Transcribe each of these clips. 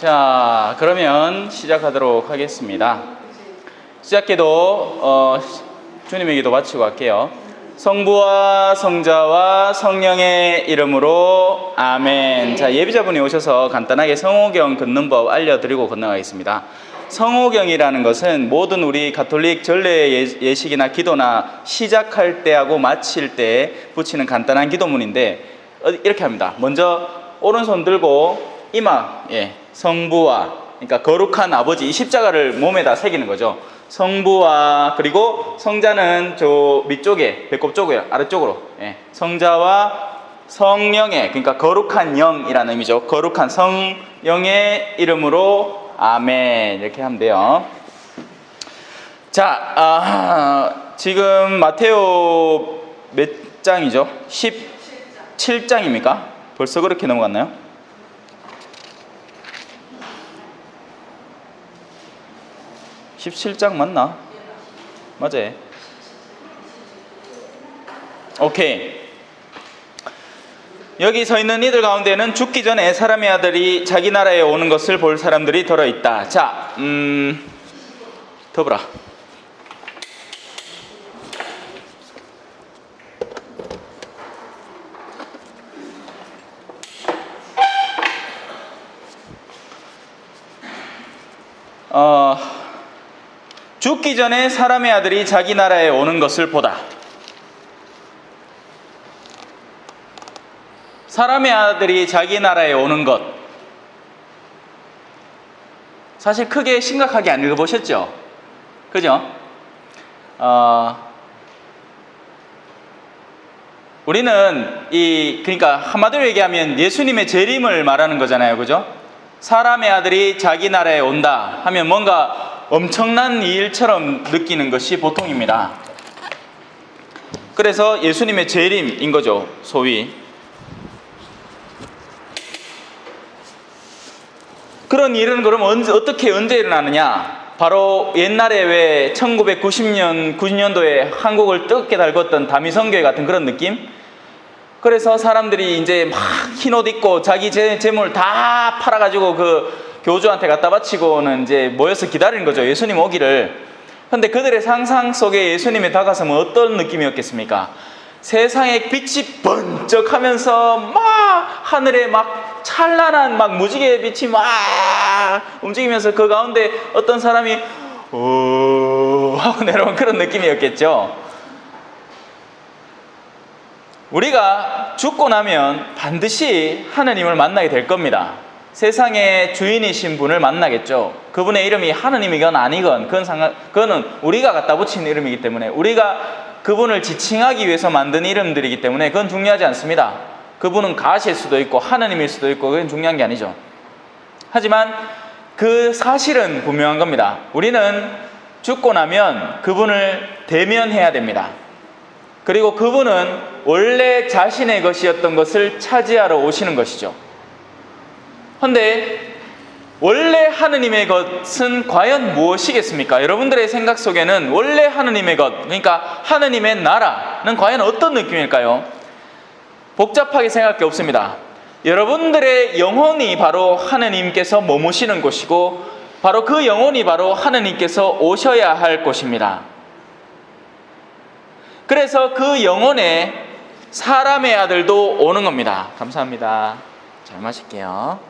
자, 그러면 시작하도록 하겠습니다. 시작기도 주님의 기도 마치고 할게요. 성부와 성자와 성령의 이름으로 아멘. 자, 예비자분이 오셔서 간단하게 성호경 긋는 법 알려드리고 건너가겠습니다. 성호경이라는 것은 모든 우리 가톨릭 전례 예식이나 기도나 시작할 때하고 마칠 때 붙이는 간단한 기도문인데 이렇게 합니다. 먼저 오른손 들고 이마, 성부와, 그러니까 거룩한 아버지, 이 십자가를 몸에다 새기는 거죠. 성부와, 그리고 성자는 저 밑쪽에, 배꼽 쪽에, 아래쪽으로, 성자와 성령의, 그러니까 거룩한 영이라는 의미죠. 거룩한 성령의 이름으로 아멘. 이렇게 하면 돼요. 자, 지금 마테오 몇 장이죠? 17장입니까? 벌써 그렇게 넘어갔나요? 17장 맞나? 맞아요. 오케이. 여기 서 있는 이들 가운데는 죽기 전에 사람의 아들이 자기 나라에 오는 것을 볼 사람들이 들어있다. 자, 덮어라. 죽기 전에 사람의 아들이 자기 나라에 오는 것을 보다. 사람의 아들이 자기 나라에 오는 것, 사실 크게 심각하게 안 읽어보셨죠? 그죠? 우리는 그러니까 한마디로 얘기하면 예수님의 재림을 말하는 거잖아요. 그죠? 사람의 아들이 자기 나라에 온다 하면 뭔가 엄청난 일처럼 느끼는 것이 보통입니다. 그래서 예수님의 재림인 거죠, 소위. 그런 일은 그럼 어떻게 언제 일어나느냐? 바로 옛날에 왜 1990년도에 한국을 뜨겁게 달궜던 다미성교회 같은 그런 느낌? 그래서 사람들이 이제 막 흰 옷 입고 자기 재물 다 팔아가지고 그 교주한테 갖다 바치고는 이제 모여서 기다리는 거죠. 예수님 오기를. 근데 그들의 상상 속에 예수님이 다가서면 어떤 느낌이었겠습니까? 세상에 빛이 번쩍하면서 막 하늘에 막 찬란한 막 무지개 빛이 막 움직이면서 그 가운데 어떤 사람이 오 하고 내려온 그런 느낌이었겠죠. 우리가 죽고 나면 반드시 하느님을 만나게 될 겁니다. 세상의 주인이신 분을 만나겠죠. 그분의 이름이 하느님이건 아니건 그거는 우리가 갖다 붙인 이름이기 때문에, 우리가 그분을 지칭하기 위해서 만든 이름들이기 때문에 그건 중요하지 않습니다. 그분은 가실 수도 있고 하느님일 수도 있고 그건 중요한 게 아니죠. 하지만 그 사실은 분명한 겁니다. 우리는 죽고 나면 그분을 대면해야 됩니다. 그리고 그분은 원래 자신의 것이었던 것을 차지하러 오시는 것이죠. 그런데 원래 하느님의 것은 과연 무엇이겠습니까? 여러분들의 생각 속에는 원래 하느님의 것, 그러니까 하느님의 나라는 과연 어떤 느낌일까요? 복잡하게 생각할 게 없습니다. 여러분들의 영혼이 바로 하느님께서 머무시는 곳이고, 바로 그 영혼이 바로 하느님께서 오셔야 할 곳입니다. 그래서 그 영혼에 사람의 아들도 오는 겁니다. 감사합니다. 잘 마실게요.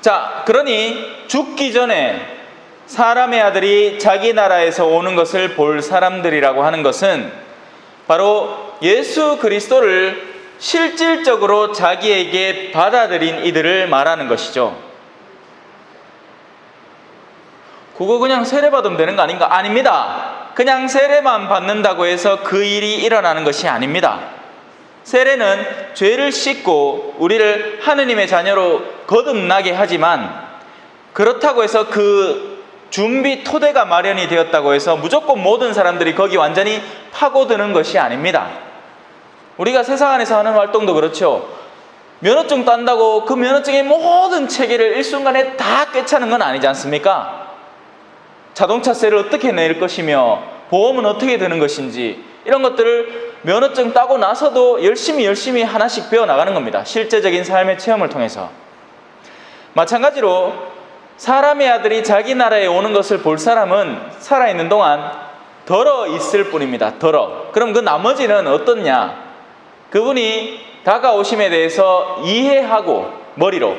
자, 그러니 죽기 전에 사람의 아들이 자기 나라에서 오는 것을 볼 사람들이라고 하는 것은 바로 예수 그리스도를 실질적으로 자기에게 받아들인 이들을 말하는 것이죠. 그거 그냥 세례받으면 되는 거 아닌가? 아닙니다. 그냥 세례만 받는다고 해서 그 일이 일어나는 것이 아닙니다. 세례는 죄를 씻고 우리를 하느님의 자녀로 거듭나게 하지만, 그렇다고 해서 그 준비 토대가 마련이 되었다고 해서 무조건 모든 사람들이 거기 완전히 파고드는 것이 아닙니다. 우리가 세상 안에서 하는 활동도 그렇죠. 면허증 딴다고 그 면허증의 모든 체계를 일순간에 다 꿰차는 건 아니지 않습니까? 자동차세를 어떻게 낼 것이며 보험은 어떻게 드는 것인지 이런 것들을 면허증 따고 나서도 열심히 하나씩 배워나가는 겁니다. 실제적인 삶의 체험을 통해서. 마찬가지로 사람의 아들이 자기 나라에 오는 것을 볼 사람은 살아있는 동안 덜어 있을 뿐입니다. 덜어. 그럼 그 나머지는 어떻냐? 그분이 다가오심에 대해서 이해하고 머리로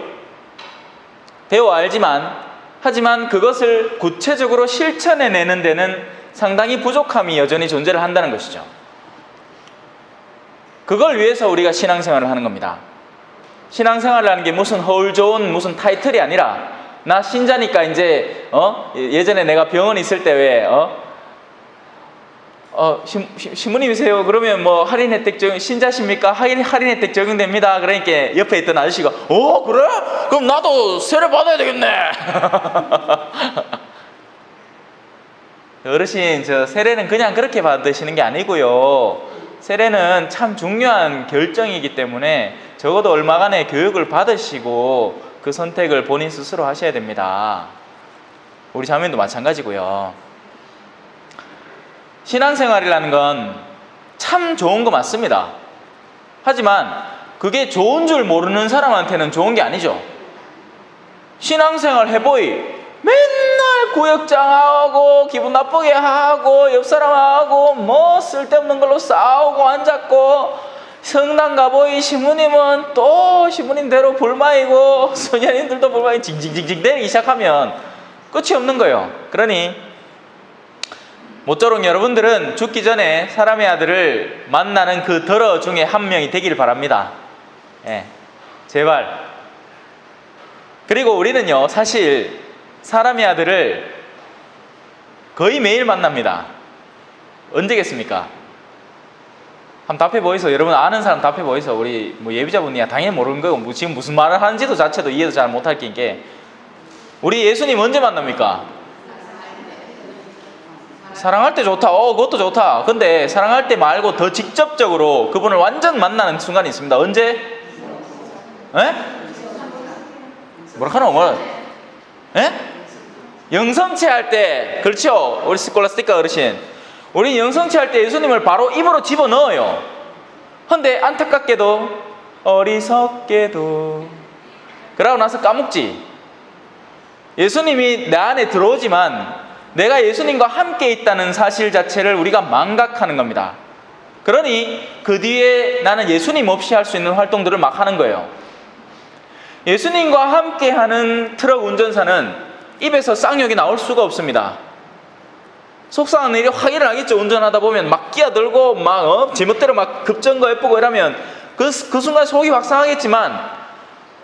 배워 알지만, 하지만 그것을 구체적으로 실천해내는 데는 상당히 부족함이 여전히 존재를 한다는 것이죠. 그걸 위해서 우리가 신앙생활을 하는 겁니다. 신앙생활이라는 게 무슨 허울 좋은 무슨 타이틀이 아니라, 나 신자니까 이제 예전에 내가 병원 있을 때 왜 신부님이세요? 그러면 뭐 할인 혜택 적용, 신자십니까? 할인 혜택 적용됩니다. 그러니까 옆에 있던 아저씨가 그래? 그럼 나도 세례 받아야 되겠네. 어르신, 저 세례는 그냥 그렇게 받으시는 게 아니고요, 세례는 참 중요한 결정이기 때문에 적어도 얼마간의 교육을 받으시고 그 선택을 본인 스스로 하셔야 됩니다. 우리 자매도 마찬가지고요. 신앙생활이라는 건 참 좋은 거 맞습니다. 하지만 그게 좋은 줄 모르는 사람한테는 좋은 게 아니죠. 신앙생활 해보이 맨날 구역장하고 기분 나쁘게 하고 옆 사람하고 뭐 쓸데없는 걸로 싸우고 앉았고, 성당 가보이 신부님은 또 신부님대로 불만이고 소녀님들도 불만이 징징징징 내리기 시작하면 끝이 없는 거예요. 그러니 모쪼록 여러분들은 죽기 전에 사람의 아들을 만나는 그 덜어 중에 한 명이 되길 바랍니다. 제발. 그리고 우리는요, 사실 사람의 아들을 거의 매일 만납니다. 언제겠습니까? 한번 답해 보이소. 여러분 아는 사람 답해 보이소. 우리 뭐 예비자분이야 당연히 모르는 거고, 뭐 지금 무슨 말을 하는지도 자체도 이해도 잘 못할 게, 우리 예수님 언제 만납니까? 사랑할 때 좋다. 그것도 좋다. 근데 사랑할 때 말고 더 직접적으로 그분을 완전 만나는 순간이 있습니다. 언제? 뭐라카노? 영성체 할 때. 그렇죠, 우리 스콜라스티카 어르신. 우리 영성체 할 때 예수님을 바로 입으로 집어넣어요. 근데 안타깝게도 어리석게도 그러고 나서 까먹지. 예수님이 내 안에 들어오지만 내가 예수님과 함께 있다는 사실 자체를 우리가 망각하는 겁니다. 그러니 그 뒤에 나는 예수님 없이 할 수 있는 활동들을 막 하는 거예요. 예수님과 함께 하는 트럭 운전사는 입에서 쌍욕이 나올 수가 없습니다. 속상한 일이 확 일어나겠죠. 운전하다 보면 막 끼어들고 막 제멋대로 막 급정거 예쁘고 이러면 그 순간 속이 확 상하겠지만,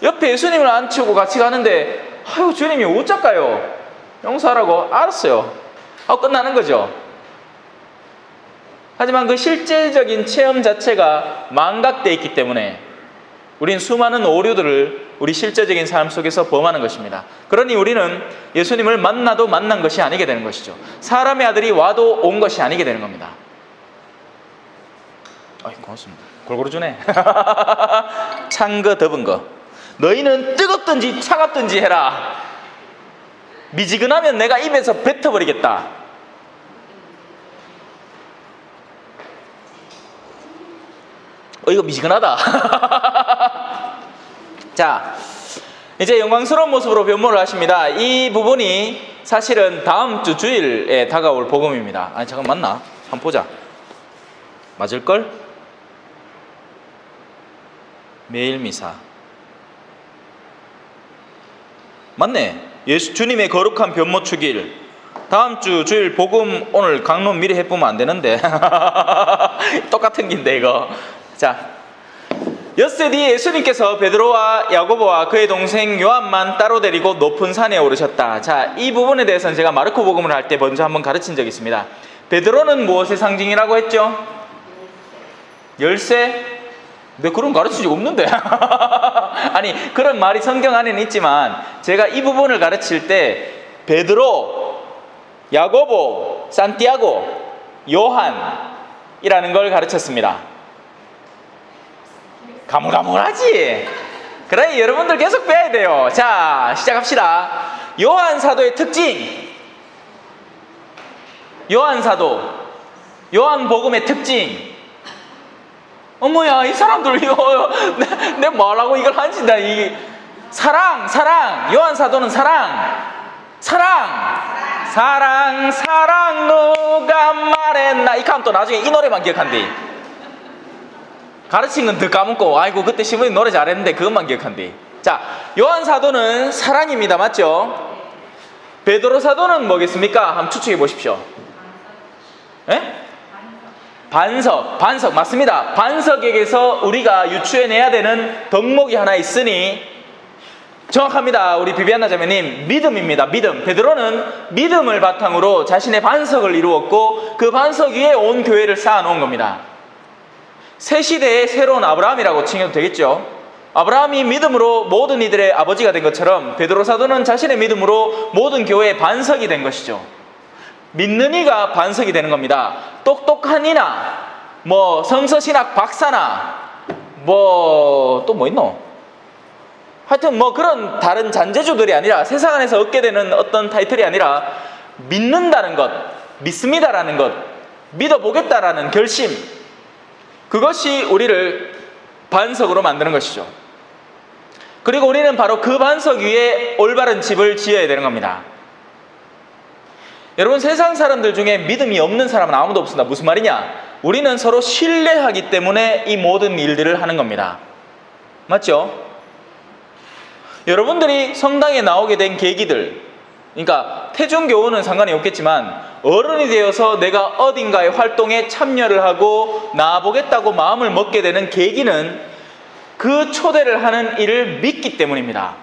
옆에 예수님을 안 치우고 같이 가는데 아유 주님이 어쩔까요? 용서하라고 알았어요 하고 끝나는 거죠. 하지만 그 실제적인 체험 자체가 망각되어 있기 때문에 우린 수많은 오류들을 우리 실제적인 삶 속에서 범하는 것입니다. 그러니 우리는 예수님을 만나도 만난 것이 아니게 되는 것이죠. 사람의 아들이 와도 온 것이 아니게 되는 겁니다. 고맙습니다. 골고루 주네. 찬 거 더은 거. 너희는 뜨겁든지 차갑든지 해라. 미지근하면 내가 입에서 뱉어버리겠다. 이거 미지근하다. 자, 이제 영광스러운 모습으로 변모를 하십니다. 이 부분이 사실은 다음 주 주일에 다가올 복음입니다. 아니 잠깐 맞나? 한번 보자. 맞을걸? 매일 미사 맞네. 주님의 거룩한 변모 축일. 다음 주 주일 복음 오늘 강론 미리 해보면 안 되는데. 똑같은 긴데 이거. 자, 엿새 뒤에 예수님께서 베드로와 야고보와 그의 동생 요한만 따로 데리고 높은 산에 오르셨다. 자, 이 부분에 대해서는 제가 마르코 복음을 할 때 먼저 한번 가르친 적이 있습니다. 베드로는 무엇의 상징이라고 했죠? 열쇠? 근데 그런 가르친 적 없는데. 아니 그런 말이 성경 안에는 있지만 제가 이 부분을 가르칠 때 베드로, 야고보, 산티아고, 요한이라는 걸 가르쳤습니다. 가물가물하지? 그래 여러분들 계속 배워야 돼요. 자 시작합시다. 요한 사도의 특징, 요한 사도, 요한 복음의 특징, 어머야, 이 사람들 이거 내 뭐라고 이걸 한신다. 이 사랑, 요한 사도는 사랑 누가 말했나. 이 하면 또 나중에 이 노래만 기억한대. 가르친 건 더 까먹고, 아이고 그때 시부님 노래 잘했는데 그것만 기억한대. 자, 요한 사도는 사랑입니다. 맞죠? 베드로 사도는 뭐겠습니까? 한번 추측해 보십시오. 예? 반석 맞습니다. 반석에게서 우리가 유추해내야 되는 덕목이 하나 있으니 정확합니다. 우리 비비안나 자매님, 믿음입니다. 믿음. 베드로는 믿음을 바탕으로 자신의 반석을 이루었고 그 반석 위에 온 교회를 쌓아놓은 겁니다. 새 시대의 새로운 아브라함이라고 칭해도 되겠죠. 아브라함이 믿음으로 모든 이들의 아버지가 된 것처럼 베드로 사도는 자신의 믿음으로 모든 교회의 반석이 된 것이죠. 믿는 이가 반석이 되는 겁니다. 똑똑한 이나 뭐 성서신학 박사나 뭐 또 뭐 있노? 하여튼 뭐 그런 다른 잔재주들이 아니라 세상 안에서 얻게 되는 어떤 타이틀이 아니라 믿는다는 것, 믿습니다라는 것, 믿어보겠다라는 결심, 그것이 우리를 반석으로 만드는 것이죠. 그리고 우리는 바로 그 반석 위에 올바른 집을 지어야 되는 겁니다. 여러분, 세상 사람들 중에 믿음이 없는 사람은 아무도 없습니다. 무슨 말이냐? 우리는 서로 신뢰하기 때문에 이 모든 일들을 하는 겁니다. 맞죠? 여러분들이 성당에 나오게 된 계기들, 그러니까 태중교우는 상관이 없겠지만 어른이 되어서 내가 어딘가의 활동에 참여를 하고 나아보겠다고 마음을 먹게 되는 계기는 그 초대를 하는 일을 믿기 때문입니다.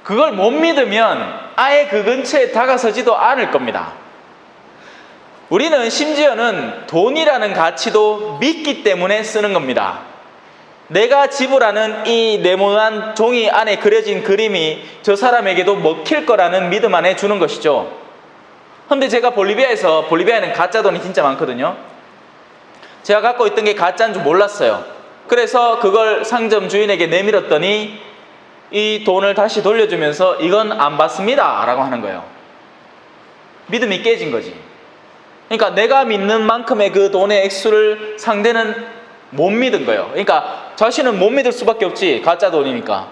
그걸 못 믿으면 아예 그 근처에 다가서지도 않을 겁니다. 우리는 심지어는 돈이라는 가치도 믿기 때문에 쓰는 겁니다. 내가 지불하는 이 네모난 종이 안에 그려진 그림이 저 사람에게도 먹힐 거라는 믿음 안에 주는 것이죠. 근데 제가 볼리비아에는 가짜 돈이 진짜 많거든요. 제가 갖고 있던 게 가짜인 줄 몰랐어요. 그래서 그걸 상점 주인에게 내밀었더니 이 돈을 다시 돌려주면서 이건 안 받습니다 라고 하는 거예요. 믿음이 깨진 거지. 그러니까 내가 믿는 만큼의 그 돈의 액수를 상대는 못 믿은 거예요. 그러니까 자신은 못 믿을 수밖에 없지, 가짜 돈이니까.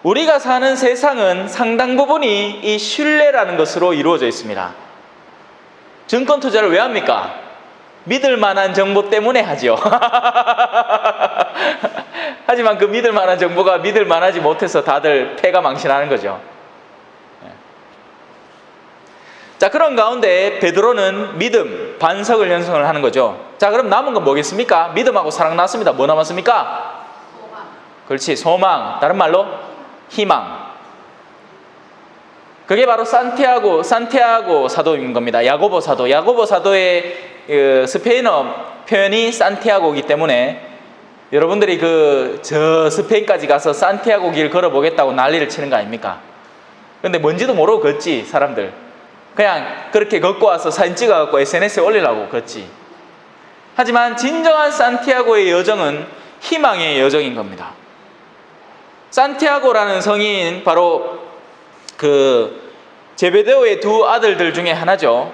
우리가 사는 세상은 상당 부분이 이 신뢰라는 것으로 이루어져 있습니다. 증권 투자를 왜 합니까? 믿을 만한 정보 때문에 하죠. 하지만 그 믿을 만한 정보가 믿을 만하지 못해서 다들 패가 망신하는 거죠. 자, 그런 가운데 베드로는 믿음, 반석을 형성을 하는 거죠. 자, 그럼 남은 건 뭐겠습니까? 믿음하고 사랑 나왔습니다. 뭐 남았습니까? 소망. 그렇지, 소망. 다른 말로 희망. 그게 바로 산티아고 사도인 겁니다. 야고보 사도의 스페인어 표현이 산티아고이기 때문에 여러분들이 저 스페인까지 가서 산티아고 길 걸어보겠다고 난리를 치는 거 아닙니까? 근데 뭔지도 모르고 걷지, 사람들. 그냥 그렇게 걷고 와서 사진 찍어갖고 SNS에 올리려고 걷지. 하지만 진정한 산티아고의 여정은 희망의 여정인 겁니다. 산티아고라는 성인 바로 제베데오의 두 아들들 중에 하나죠.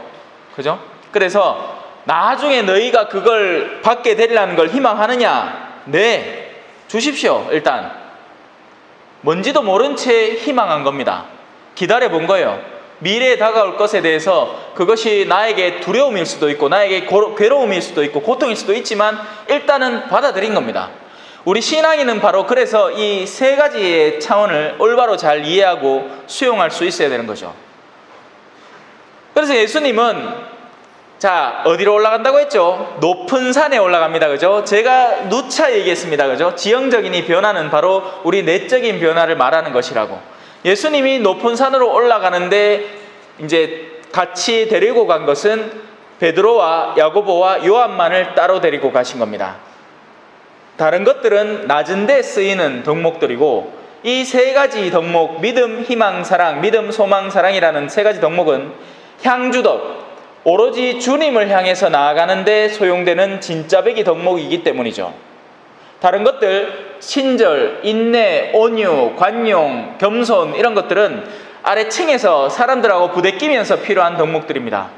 그죠? 그래서 나중에 너희가 그걸 받게 되리라는 걸 희망하느냐? 네, 주십시오. 일단 뭔지도 모른 채 희망한 겁니다. 기다려 본 거예요. 미래에 다가올 것에 대해서 그것이 나에게 두려움일 수도 있고 나에게 괴로움일 수도 있고 고통일 수도 있지만 일단은 받아들인 겁니다. 우리 신앙인은 바로 그래서 이 세 가지의 차원을 올바로 잘 이해하고 수용할 수 있어야 되는 거죠. 그래서 예수님은 자, 어디로 올라간다고 했죠? 높은 산에 올라갑니다. 그죠? 제가 누차 얘기했습니다. 그죠? 지형적인 변화는 바로 우리 내적인 변화를 말하는 것이라고. 예수님이 높은 산으로 올라가는데 이제 같이 데리고 간 것은 베드로와 야고보와 요한만을 따로 데리고 가신 겁니다. 다른 것들은 낮은 데 쓰이는 덕목들이고 이 세 가지 덕목, 믿음, 희망, 사랑, 믿음, 소망, 사랑이라는 세 가지 덕목은 향주덕, 오로지 주님을 향해서 나아가는데 소용되는 진짜배기 덕목이기 때문이죠. 다른 것들, 친절, 인내, 온유, 관용, 겸손 이런 것들은 아래층에서 사람들하고 부대끼면서 필요한 덕목들입니다.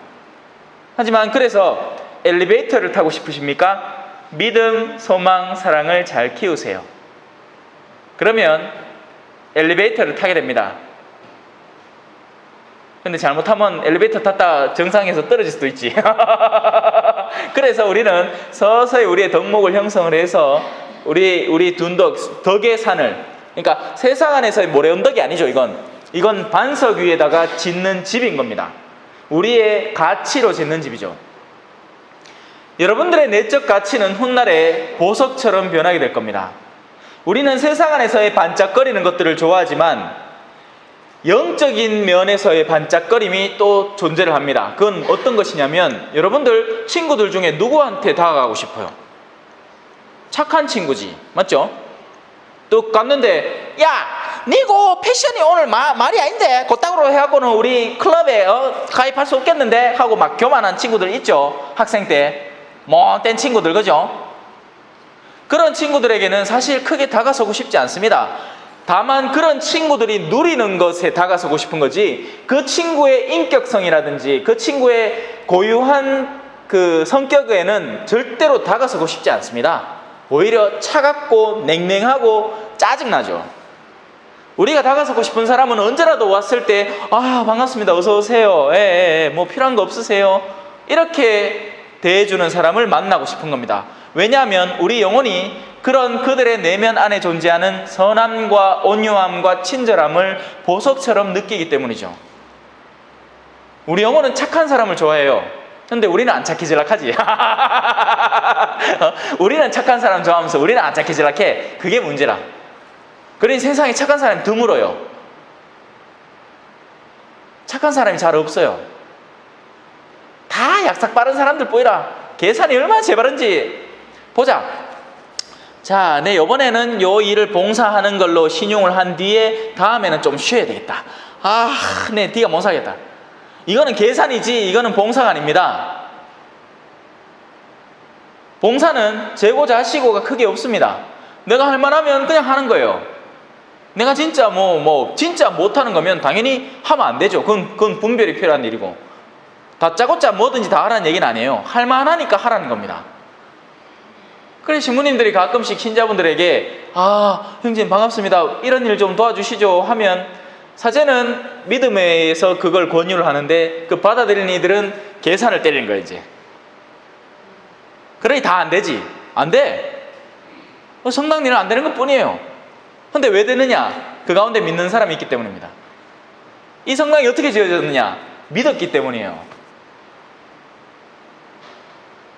하지만 그래서 엘리베이터를 타고 싶으십니까? 믿음, 소망, 사랑을 잘 키우세요. 그러면 엘리베이터를 타게 됩니다. 근데 잘못하면 엘리베이터 탔다 정상에서 떨어질 수도 있지. 그래서 우리는 서서히 우리의 덕목을 형성을 해서 우리 둔덕, 덕의 산을, 그러니까 세상 안에서의 모래언덕이 아니죠. 이건 반석 위에다가 짓는 집인 겁니다. 우리의 가치로 짓는 집이죠. 여러분들의 내적 가치는 훗날에 보석처럼 변하게 될 겁니다. 우리는 세상 안에서의 반짝거리는 것들을 좋아하지만 영적인 면에서의 반짝거림이 또 존재를 합니다. 그건 어떤 것이냐면, 여러분들 친구들 중에 누구한테 다가가고 싶어요? 착한 친구지, 맞죠? 또 갔는데, 야, 니고 패션이 오늘 말이 아닌데 그따구로 해갖고는 우리 클럽에 가입할 수 없겠는데 하고 막 교만한 친구들 있죠. 학생 때 못된 친구들, 그죠? 그런 친구들에게는 사실 크게 다가서고 싶지 않습니다. 다만 그런 친구들이 누리는 것에 다가서고 싶은 거지, 그 친구의 인격성이라든지 그 친구의 고유한 그 성격에는 절대로 다가서고 싶지 않습니다. 오히려 차갑고 냉랭하고 짜증나죠. 우리가 다가서고 싶은 사람은 언제라도 왔을 때, 아, 반갑습니다, 어서 오세요, 뭐 필요한 거 없으세요, 이렇게 대해주는 사람을 만나고 싶은 겁니다. 왜냐하면 우리 영혼이 그런 그들의 내면 안에 존재하는 선함과 온유함과 친절함을 보석처럼 느끼기 때문이죠. 우리 영혼은 착한 사람을 좋아해요. 근데 우리는 안 착해 질락하지. 우리는 착한 사람 좋아하면서 우리는 안 착해 질락해. 그게 문제라. 그러니 세상에 착한 사람이 드물어요. 착한 사람이 잘 없어요. 다 약삭 빠른 사람들 보이라. 계산이 얼마나 재바른지 보자. 자, 내 이번에는 요 일을 봉사하는 걸로 신용을 한 뒤에 다음에는 좀 쉬어야 되겠다. 아, 네, 네가 못 사겠다. 이거는 계산이지, 이거는 봉사가 아닙니다. 봉사는 재고자시고가 크게 없습니다. 내가 할 만하면 그냥 하는 거예요. 내가 진짜 진짜 못하는 거면 당연히 하면 안 되죠. 그건 분별이 필요한 일이고, 다짜고짜 뭐든지 다 하라는 얘기는 아니에요. 할 만하니까 하라는 겁니다. 그래, 신부님들이 가끔씩 신자분들에게, 아, 형님 반갑습니다, 이런 일 좀 도와주시죠 하면 사제는 믿음에서 그걸 권유를 하는데, 그 받아들이는 이들은 계산을 때리는 거예요. 이제 그러니 다 안 되지. 안 돼. 성당 일은 안 되는 것 뿐이에요. 근데 왜 되느냐? 그 가운데 믿는 사람이 있기 때문입니다. 이 성당이 어떻게 지어졌느냐? 믿었기 때문이에요.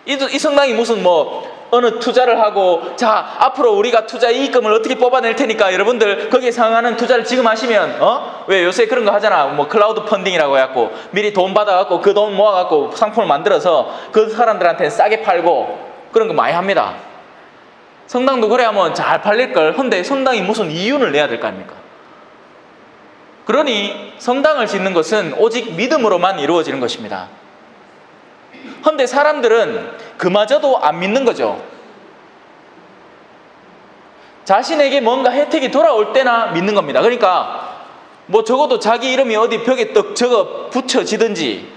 이 성당이 무슨 어느 투자를 하고, 자, 앞으로 우리가 투자 이익금을 어떻게 뽑아낼 테니까 여러분들 거기에 상응하는 투자를 지금 하시면, 왜 요새 그런 거 하잖아. 클라우드 펀딩이라고 해갖고 미리 돈 받아갖고 그 돈 모아갖고 상품을 만들어서 그 사람들한테 싸게 팔고, 그런 거 많이 합니다. 성당도 그래 하면 잘 팔릴걸. 근데 성당이 무슨 이윤을 내야 될 거 아닙니까? 그러니 성당을 짓는 것은 오직 믿음으로만 이루어지는 것입니다. 근데 사람들은 그마저도 안 믿는 거죠. 자신에게 뭔가 혜택이 돌아올 때나 믿는 겁니다. 그러니까 적어도 자기 이름이 어디 벽에 떡 적어 붙여지든지,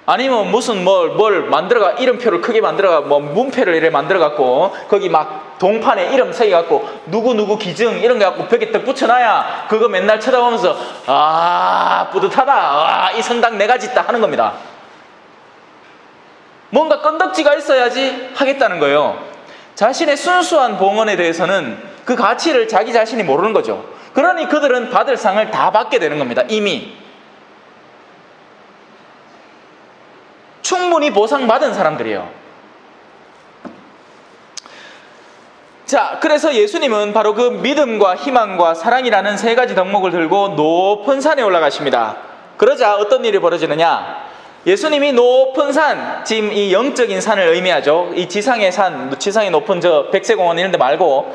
아니면 무슨 뭘 만들어가, 이름표를 크게 만들어가 문패를 이렇게 만들어갖고 거기 막 동판에 이름 새겨갖고 누구 기증 이런 거 갖고 벽에 떡 붙여놔야 그거 맨날 쳐다보면서, 아, 뿌듯하다, 아, 이 성당 내가 짓다 하는 겁니다. 뭔가 건덕지가 있어야지 하겠다는 거예요. 자신의 순수한 봉헌에 대해서는 그 가치를 자기 자신이 모르는 거죠. 그러니 그들은 받을 상을 다 받게 되는 겁니다. 이미 충분히 보상받은 사람들이에요. 자, 그래서 예수님은 바로 그 믿음과 희망과 사랑이라는 세 가지 덕목을 들고 높은 산에 올라가십니다. 그러자 어떤 일이 벌어지느냐? 예수님이 높은 산, 지금 이 영적인 산을 의미하죠. 이 지상의 산, 지상의 높은 저 백세공원 이런 데 말고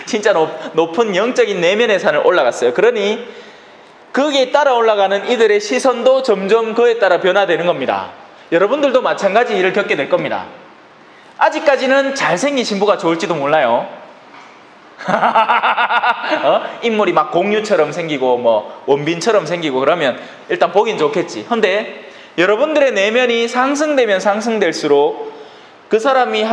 진짜 높은 영적인 내면의 산을 올라갔어요. 그러니 거기에 따라 올라가는 이들의 시선도 점점 그에 따라 변화되는 겁니다. 여러분들도 마찬가지 일을 겪게 될 겁니다. 아직까지는 잘생긴 신부가 좋을지도 몰라요. 인물이 막 공유처럼 생기고 원빈처럼 생기고 그러면 일단 보긴 좋겠지. 근데 여러분들의 내면이 상승되면 상승될수록 그 사람이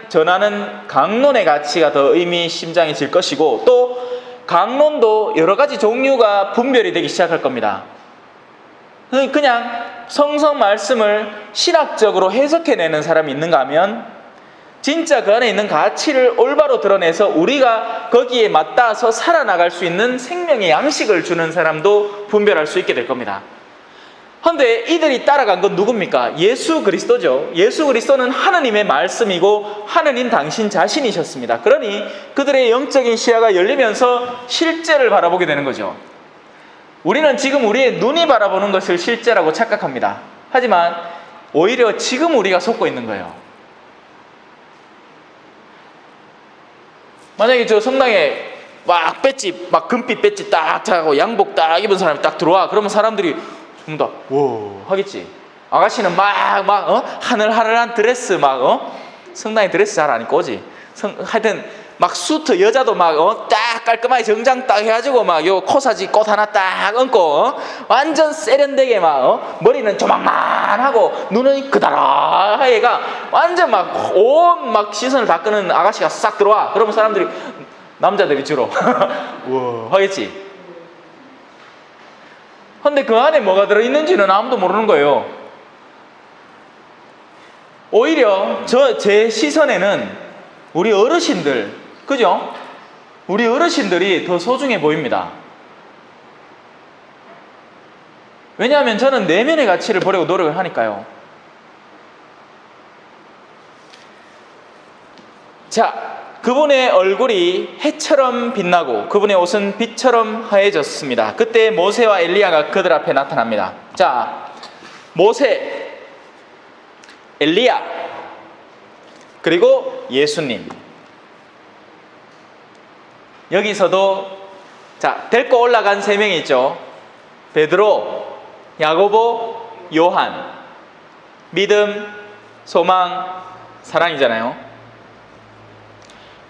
전하는 강론의 가치가 더 의미심장해질 것이고, 또 강론도 여러 가지 종류가 분별이 되기 시작할 겁니다. 그냥 성경 말씀을 신학적으로 해석해내는 사람이 있는가 하면 진짜 그 안에 있는 가치를 올바로 드러내서 우리가 거기에 맞닿아서 살아나갈 수 있는 생명의 양식을 주는 사람도 분별할 수 있게 될 겁니다. 그런데 이들이 따라간 건 누굽니까? 예수 그리스도죠. 예수 그리스도는 하느님의 말씀이고 하느님 당신 자신이셨습니다. 그러니 그들의 영적인 시야가 열리면서 실제를 바라보게 되는 거죠. 우리는 지금 우리의 눈이 바라보는 것을 실제라고 착각합니다. 하지만 오히려 지금 우리가 속고 있는 거예요. 만약에 저 성당에 막 배지, 막 금빛 배지 딱 하고 양복 딱 입은 사람이 딱 들어와. 그러면 사람들이 좀 더 오 하겠지. 아가씨는 하늘하늘한 드레스 성당에 드레스 잘 안 입고 오지. 하여튼 막 수트, 여자도 딱 깔끔하게 정장 딱 해가지고 요 코사지 꽃 하나 딱 얹고 완전 세련되게 머리는 조망만하고 눈은 그다라하게가 완전 온 시선을 다 끄는 아가씨가 싹 들어와. 그러면 사람들이, 남자들이 주로 우와 하겠지. 근데 그 안에 뭐가 들어있는지는 아무도 모르는 거예요. 오히려 제 시선에는 우리 어르신들, 그죠? 우리 어르신들이 더 소중해 보입니다. 왜냐하면 저는 내면의 가치를 보려고 노력을 하니까요. 자, 그분의 얼굴이 해처럼 빛나고 그분의 옷은 빛처럼 하얘졌습니다. 그때 모세와 엘리야가 그들 앞에 나타납니다. 자, 모세, 엘리야, 그리고 예수님. 여기서도 데리고 올라간 세 명이 있죠. 베드로, 야고보, 요한. 믿음, 소망, 사랑이잖아요.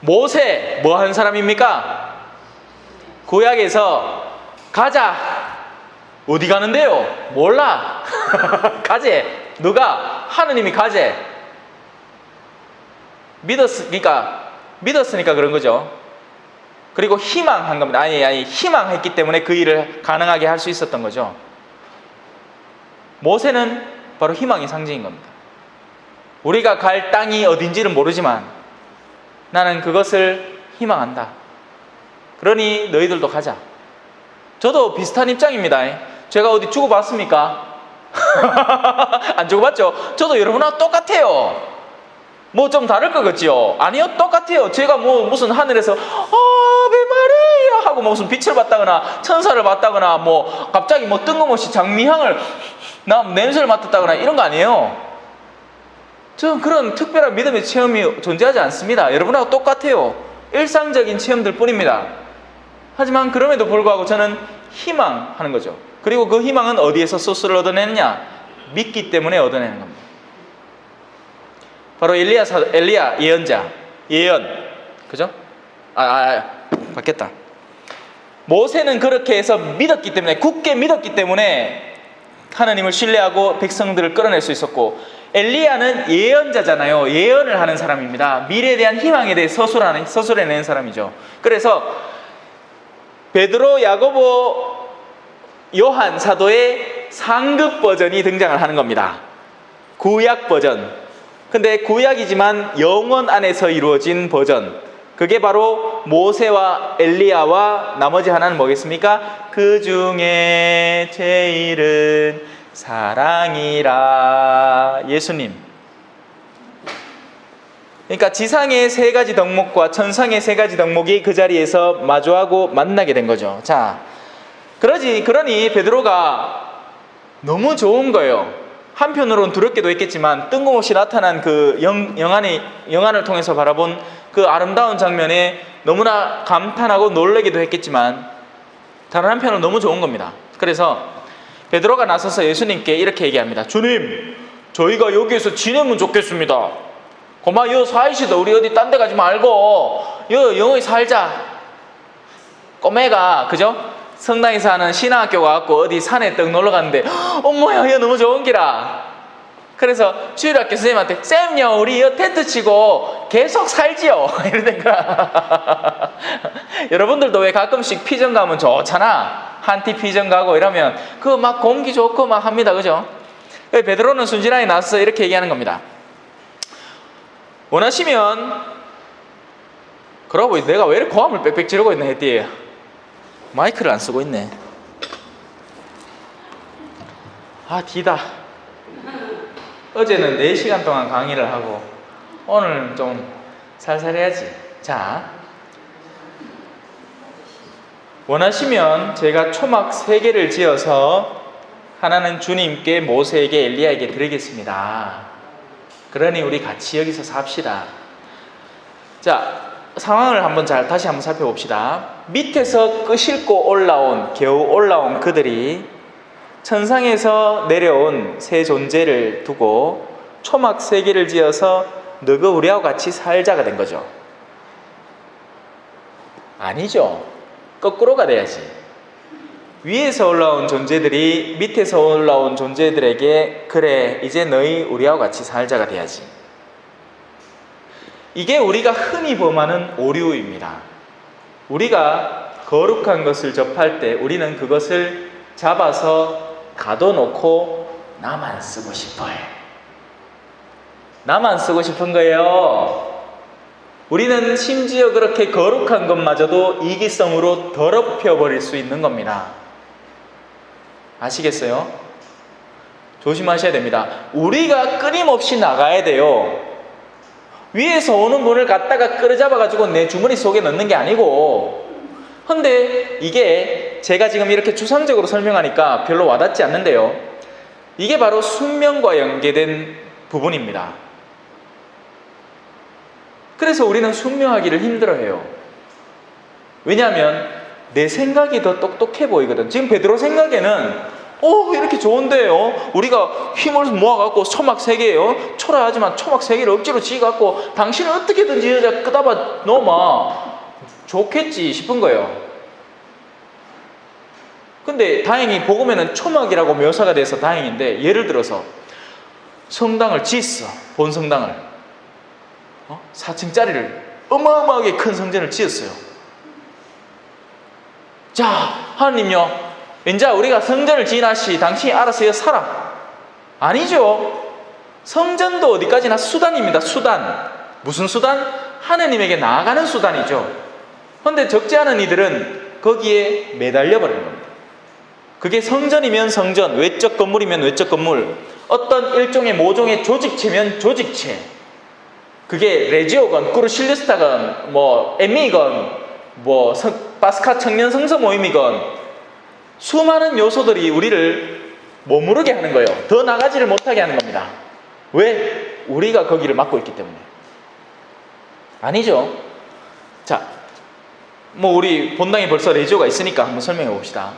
모세 뭐 하는 사람입니까? 구약에서 가자. 어디 가는데요? 몰라. 가재. 누가? 하느님이 가재. 믿었으니까 그런 거죠. 그리고 희망한 겁니다. 아니 희망했기 때문에 그 일을 가능하게 할 수 있었던 거죠. 모세는 바로 희망의 상징인 겁니다. 우리가 갈 땅이 어딘지는 모르지만 나는 그것을 희망한다. 그러니 너희들도 가자. 저도 비슷한 입장입니다. 제가 어디 주고받습니까? 안 주고받죠? 저도 여러분하고 똑같아요. 뭐 좀 다를 것 같지요? 아니요, 똑같아요. 제가 무슨 하늘에서 아베 마리아 하고 무슨 빛을 봤다거나 천사를 봤다거나 갑자기 뜬금없이 장미향을 냄새를 맡았다거나 이런 거 아니에요. 저는 그런 특별한 믿음의 체험이 존재하지 않습니다. 여러분하고 똑같아요. 일상적인 체험들 뿐입니다. 하지만 그럼에도 불구하고 저는 희망하는 거죠. 그리고 그 희망은 어디에서 소스를 얻어내느냐? 믿기 때문에 얻어내는 겁니다. 바로 엘리야 예언자, 예언, 그죠? 바뀌었다. 모세는 그렇게 해서 믿었기 때문에, 굳게 믿었기 때문에 하나님을 신뢰하고 백성들을 끌어낼 수 있었고, 엘리야는 예언자잖아요. 예언을 하는 사람입니다. 미래에 대한 희망에 대해 서술해내는 사람이죠. 그래서 베드로, 야고보, 요한 사도의 상급 버전이 등장을 하는 겁니다. 구약 버전. 근데 구약이지만 영원 안에서 이루어진 버전. 그게 바로 모세와 엘리야와 나머지 하나는 뭐겠습니까? 그 중에 제일은 사랑이라. 예수님. 그러니까 지상의 세 가지 덕목과 천상의 세 가지 덕목이 그 자리에서 마주하고 만나게 된 거죠. 자, 그러니 베드로가 너무 좋은 거예요. 한편으로는 두렵게도 했겠지만 뜬금없이 나타난 그 영안을 통해서 바라본 그 아름다운 장면에 너무나 감탄하고 놀라기도 했겠지만 다른 한편으로는 너무 좋은 겁니다. 그래서 베드로가 나서서 예수님께 이렇게 얘기합니다. 주님, 저희가 여기에서 지내면 좋겠습니다. 고마 여 사이시다. 우리 어디 딴 데 가지 말고 여 영어에 살자. 꼬매가 그죠? 성당에서 하는 신학교 가갖고 어디 산에 떡 놀러 갔는데 어머야 이거 너무 좋은 기라. 그래서 주일학교 선생님한테 쌤요 우리 이 텐트 치고 계속 살지요 이러니까 여러분들도 왜 가끔씩 피정 가면 좋잖아. 한티 피정 가고 이러면 그 막 공기 좋고 막 합니다. 그죠? 베드로는 순진하게 나서 이렇게 얘기하는 겁니다. 원하시면 그러고 내가 왜 이렇게 고함을 빽빽 지르고 있나 했더니 마이크를 안 쓰고 있네. 아 디다. 어제는 4시간 동안 강의를 하고 오늘 좀 살살 해야지. 자, 원하시면 제가 초막 3개를 지어서 하나는 주님께, 모세에게, 엘리야에게 드리겠습니다. 그러니 우리 같이 여기서 삽시다. 자, 상황을 다시 한번 살펴봅시다. 밑에서 끄실고 겨우 올라온 그들이 천상에서 내려온 새 존재를 두고 초막 3개를 지어서 너가 우리하고 같이 살자가 된 거죠. 아니죠. 거꾸로가 돼야지. 위에서 올라온 존재들이 밑에서 올라온 존재들에게 그래 이제 너희 우리하고 같이 살자가 돼야지. 이게 우리가 흔히 범하는 오류입니다. 우리가 거룩한 것을 접할 때 우리는 그것을 잡아서 가둬놓고 나만 쓰고 싶어요. 나만 쓰고 싶은 거예요. 우리는 심지어 그렇게 거룩한 것마저도 이기성으로 더럽혀 버릴 수 있는 겁니다. 아시겠어요? 조심하셔야 됩니다. 우리가 끊임없이 나가야 돼요. 위에서 오는 분을 갖다가 끌어잡아가지고 내 주머니 속에 넣는 게 아니고. 근데 이게 제가 지금 이렇게 추상적으로 설명하니까 별로 와닿지 않는데요. 이게 바로 숙명과 연계된 부분입니다. 그래서 우리는 숙명하기를 힘들어해요. 왜냐하면 내 생각이 더 똑똑해 보이거든. 지금 베드로 생각에는 이렇게 좋은데요. 우리가 힘을 모아갖고 초막 3개예요. 초라하지만 초막 3개를 억지로 지어갖고 당신은 어떻게든지 여자 끄다봐 놓으면 좋겠지 싶은 거예요. 근데 다행히 복음에는 초막이라고 묘사가 돼서 다행인데, 예를 들어서 성당을 짓어. 본 성당을 4층짜리를 어마어마하게 큰 성전을 지었어요. 자, 하나님요, 이제 우리가 성전을 지나시 당신이 알아서 여기 살아. 아니죠. 성전도 어디까지나 수단입니다. 수단. 무슨 수단? 하느님에게 나아가는 수단이죠. 그런데 적지 않은 이들은 거기에 매달려 버리는 겁니다. 그게 성전이면 성전, 외적 건물이면 외적 건물, 어떤 일종의 모종의 조직체면 조직체, 그게 레지오건, 꾸르실리스타건, 엠미건, 파스카 청년 성서 모임이건 수많은 요소들이 우리를 머무르게 하는 거예요. 더 나가지를 못하게 하는 겁니다. 왜? 우리가 거기를 막고 있기 때문에. 아니죠. 자, 우리 본당에 벌써 레지오가 있으니까 한번 설명해 봅시다.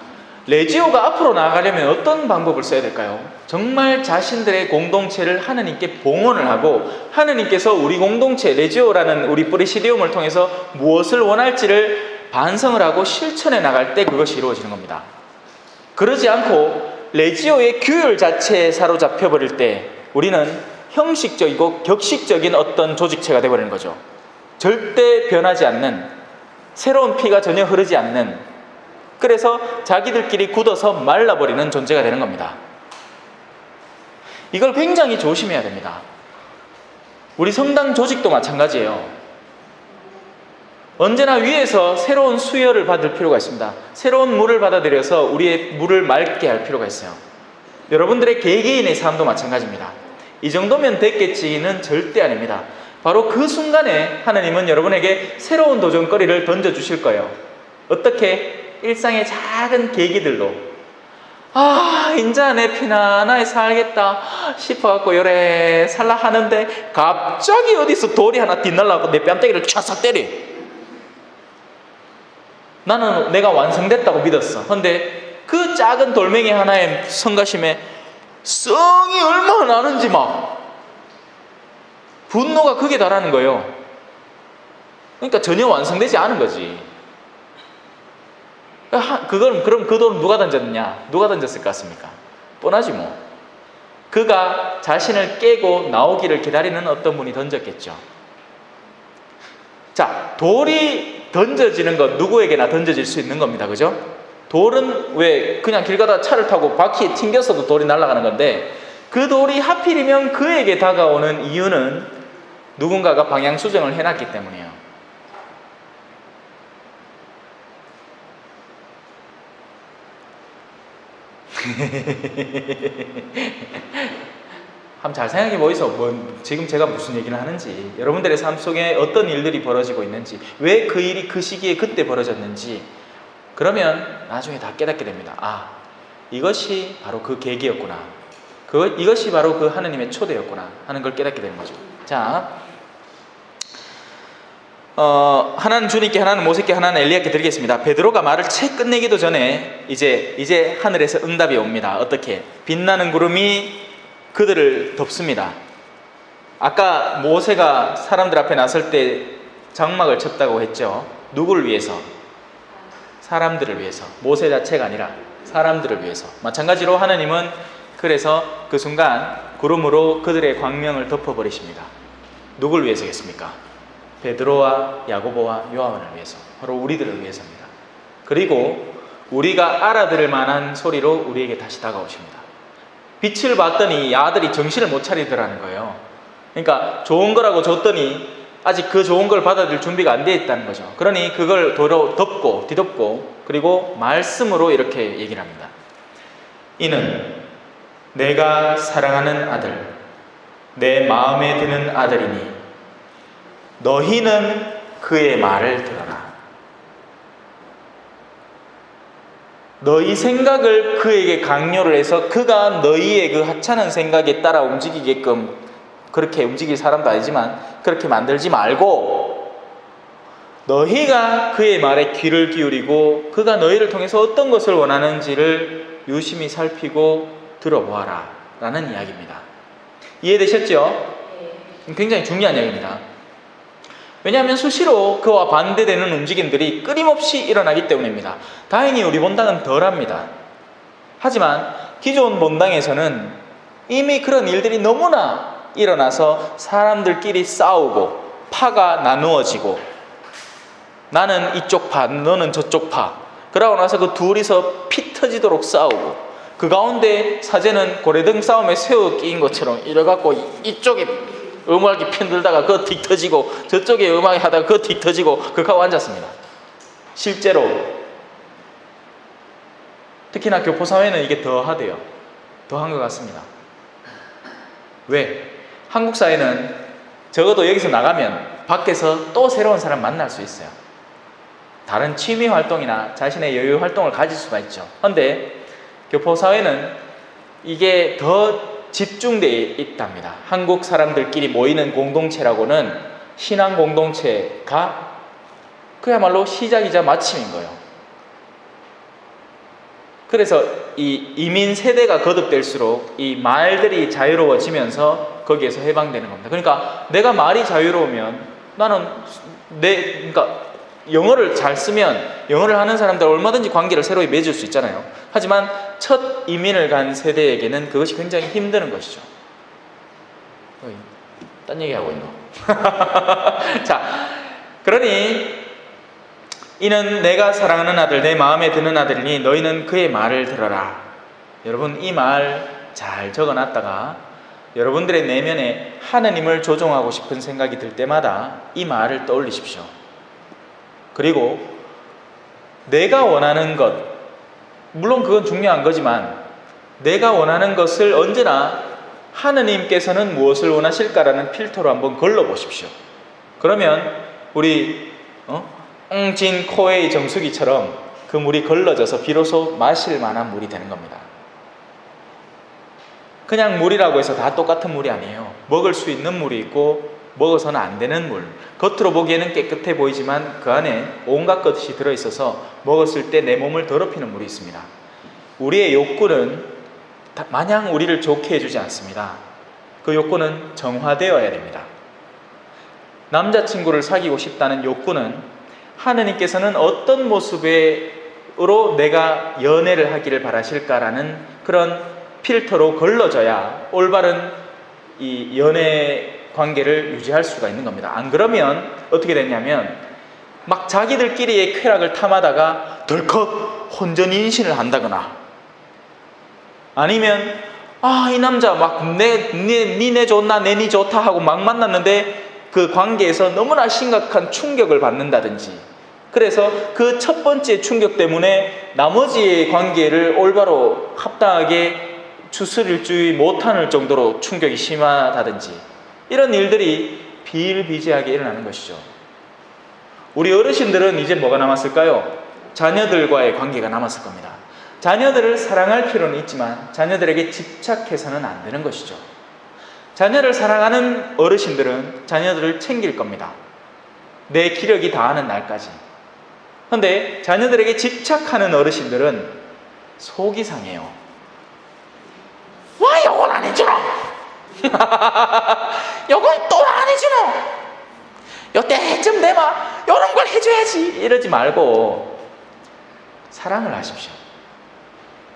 레지오가 앞으로 나아가려면 어떤 방법을 써야 될까요? 정말 자신들의 공동체를 하느님께 봉헌을 하고 하느님께서 우리 공동체, 레지오라는 우리 프레시디움을 통해서 무엇을 원할지를 반성을 하고 실천해 나갈 때 그것이 이루어지는 겁니다. 그러지 않고 레지오의 규율 자체에 사로잡혀 버릴 때 우리는 형식적이고 격식적인 어떤 조직체가 되어버리는 거죠. 절대 변하지 않는, 새로운 피가 전혀 흐르지 않는, 그래서 자기들끼리 굳어서 말라버리는 존재가 되는 겁니다. 이걸 굉장히 조심해야 됩니다. 우리 성당 조직도 마찬가지예요. 언제나 위에서 새로운 수혈을 받을 필요가 있습니다. 새로운 물을 받아들여서 우리의 물을 맑게 할 필요가 있어요. 여러분들의 개개인의 삶도 마찬가지입니다. 이 정도면 됐겠지는 절대 아닙니다. 바로 그 순간에 하나님은 여러분에게 새로운 도전거리를 던져주실 거예요. 어떻게? 일상의 작은 계기들로 인자 내 편안하게 살겠다 싶어갖고 요래 살라 하는데 갑자기 어디서 돌이 하나 뒷날라고 내 뺨때기를 촤싹 때려. 나는 내가 완성됐다고 믿었어. 근데 그 작은 돌멩이 하나의 성가심에 성이 얼마나 나는지 막 분노가 극에 달하는 거예요. 그러니까 전혀 완성되지 않은 거지. 그럼 그 돌은 누가 던졌느냐? 누가 던졌을 것 같습니까? 뻔하지 뭐. 그가 자신을 깨고 나오기를 기다리는 어떤 분이 던졌겠죠. 자, 돌이 던져지는 것 누구에게나 던져질 수 있는 겁니다. 그죠? 돌은 왜 그냥 길 가다 차를 타고 바퀴에 튕겼어도 돌이 날아가는 건데, 그 돌이 하필이면 그에게 다가오는 이유는 누군가가 방향 수정을 해놨기 때문이에요. 한번 잘 생각해 보이소. 지금 제가 무슨 얘기를 하는지, 여러분들의 삶 속에 어떤 일들이 벌어지고 있는지, 왜 그 일이 그 시기에 그때 벌어졌는지, 그러면 나중에 다 깨닫게 됩니다. 아, 이것이 바로 그 계기였구나. 이것이 바로 그 하느님의 초대였구나 하는 걸 깨닫게 되는 거죠. 자, 하나는 주님께, 하나는 모세께, 하나는 엘리야께 드리겠습니다. 베드로가 말을 채 끝내기도 전에 이제 하늘에서 응답이 옵니다. 어떻게? 빛나는 구름이 그들을 덮습니다. 아까 모세가 사람들 앞에 나설 때 장막을 쳤다고 했죠. 누구를 위해서? 사람들을 위해서. 모세 자체가 아니라 사람들을 위해서. 마찬가지로 하나님은 그래서 그 순간 구름으로 그들의 광명을 덮어버리십니다. 누굴 위해서겠습니까? 베드로와 야고보와 요한을 위해서, 바로 우리들을 위해서입니다. 그리고 우리가 알아들을 만한 소리로 우리에게 다시 다가오십니다. 빛을 봤더니 아들이 정신을 못 차리더라는 거예요. 그러니까 좋은 거라고 줬더니 아직 그 좋은 걸 받아들일 준비가 안 되어 있다는 거죠. 그러니 그걸 도로 덮고 뒤덮고, 그리고 말씀으로 이렇게 얘기를 합니다. 이는 내가 사랑하는 아들, 내 마음에 드는 아들이니 너희는 그의 말을 들어라. 너희 생각을 그에게 강요를 해서 그가 너희의 그 하찮은 생각에 따라 움직이게끔, 그렇게 움직일 사람도 아니지만 그렇게 만들지 말고, 너희가 그의 말에 귀를 기울이고 그가 너희를 통해서 어떤 것을 원하는지를 유심히 살피고 들어보아라 라는 이야기입니다. 이해되셨죠? 굉장히 중요한 이야기입니다. 왜냐하면 수시로 그와 반대되는 움직임들이 끊임없이 일어나기 때문입니다. 다행히 우리 본당은 덜합니다. 하지만 기존 본당에서는 이미 그런 일들이 너무나 일어나서 사람들끼리 싸우고 파가 나누어지고, 나는 이쪽 파, 너는 저쪽 파, 그러고 나서 그 둘이서 피 터지도록 싸우고, 그 가운데 사제는 고래등 싸움에 새우 끼인 것처럼 이래갖고 이쪽에 음악이 편들다가 그거 틱 터지고, 저쪽에 음악이 하다가 그거 틱 터지고, 그렇게 하고 앉았습니다. 실제로 특히나 교포사회는 이게 더 하대요. 더 한 것 같습니다. 왜? 한국 사회는 적어도 여기서 나가면 밖에서 또 새로운 사람 만날 수 있어요. 다른 취미 활동이나 자신의 여유 활동을 가질 수가 있죠. 그런데 교포사회는 이게 더 집중되어 있답니다. 한국 사람들끼리 모이는 공동체라고는 신앙 공동체가 그야말로 시작이자 마침인 거예요. 그래서 이 이민 세대가 거듭될수록 이 말들이 자유로워지면서 거기에서 해방되는 겁니다. 그러니까 내가 말이 자유로우면 나는 그러니까 영어를 잘 쓰면 영어를 하는 사람들 얼마든지 관계를 새로이 맺을 수 있잖아요. 하지만 첫 이민을 간 세대에게는 그것이 굉장히 힘든 것이죠. 딴 얘기하고 있노? 자, 그러니 이는 내가 사랑하는 아들, 내 마음에 드는 아들이니 너희는 그의 말을 들어라. 여러분, 이 말 잘 적어놨다가 여러분들의 내면에 하느님을 조종하고 싶은 생각이 들 때마다 이 말을 떠올리십시오. 그리고 내가 원하는 것, 물론 그건 중요한 거지만 내가 원하는 것을 언제나 하느님께서는 무엇을 원하실까라는 필터로 한번 걸러보십시오. 그러면 우리 웅진 코웨이 정수기처럼 그 물이 걸러져서 비로소 마실 만한 물이 되는 겁니다. 그냥 물이라고 해서 다 똑같은 물이 아니에요. 먹을 수 있는 물이 있고 먹어서는 안 되는 물. 겉으로 보기에는 깨끗해 보이지만 그 안에 온갖 것이 들어있어서 먹었을 때 내 몸을 더럽히는 물이 있습니다. 우리의 욕구는 마냥 우리를 좋게 해주지 않습니다. 그 욕구는 정화되어야 됩니다. 남자친구를 사귀고 싶다는 욕구는 하느님께서는 어떤 모습의 으로 내가 연애를 하기를 바라실까라는 그런 필터로 걸러져야 올바른 이 연애 관계를 유지할 수가 있는 겁니다. 안 그러면 어떻게 되냐면 막 자기들끼리의 쾌락을 탐하다가 덜컥 혼전인신을 한다거나 아니면 이 남자 막 니네 좋나 내니 좋다 하고 막 만났는데 그 관계에서 너무나 심각한 충격을 받는다든지 그래서 그 첫 번째 충격 때문에 나머지의 관계를 올바로 합당하게 추스릴 못할 정도로 충격이 심하다든지 이런 일들이 비일비재하게 일어나는 것이죠. 우리 어르신들은 이제 뭐가 남았을까요? 자녀들과의 관계가 남았을 겁니다. 자녀들을 사랑할 필요는 있지만 자녀들에게 집착해서는 안 되는 것이죠. 자녀를 사랑하는 어르신들은 자녀들을 챙길 겁니다. 내 기력이 다하는 날까지. 그런데 자녀들에게 집착하는 어르신들은 속이 상해요. 와, 요건 안 해주노? 요건 또 안 해주노? 요때쯤 되면 요런 걸 해줘야지. 이러지 말고 사랑을 하십시오.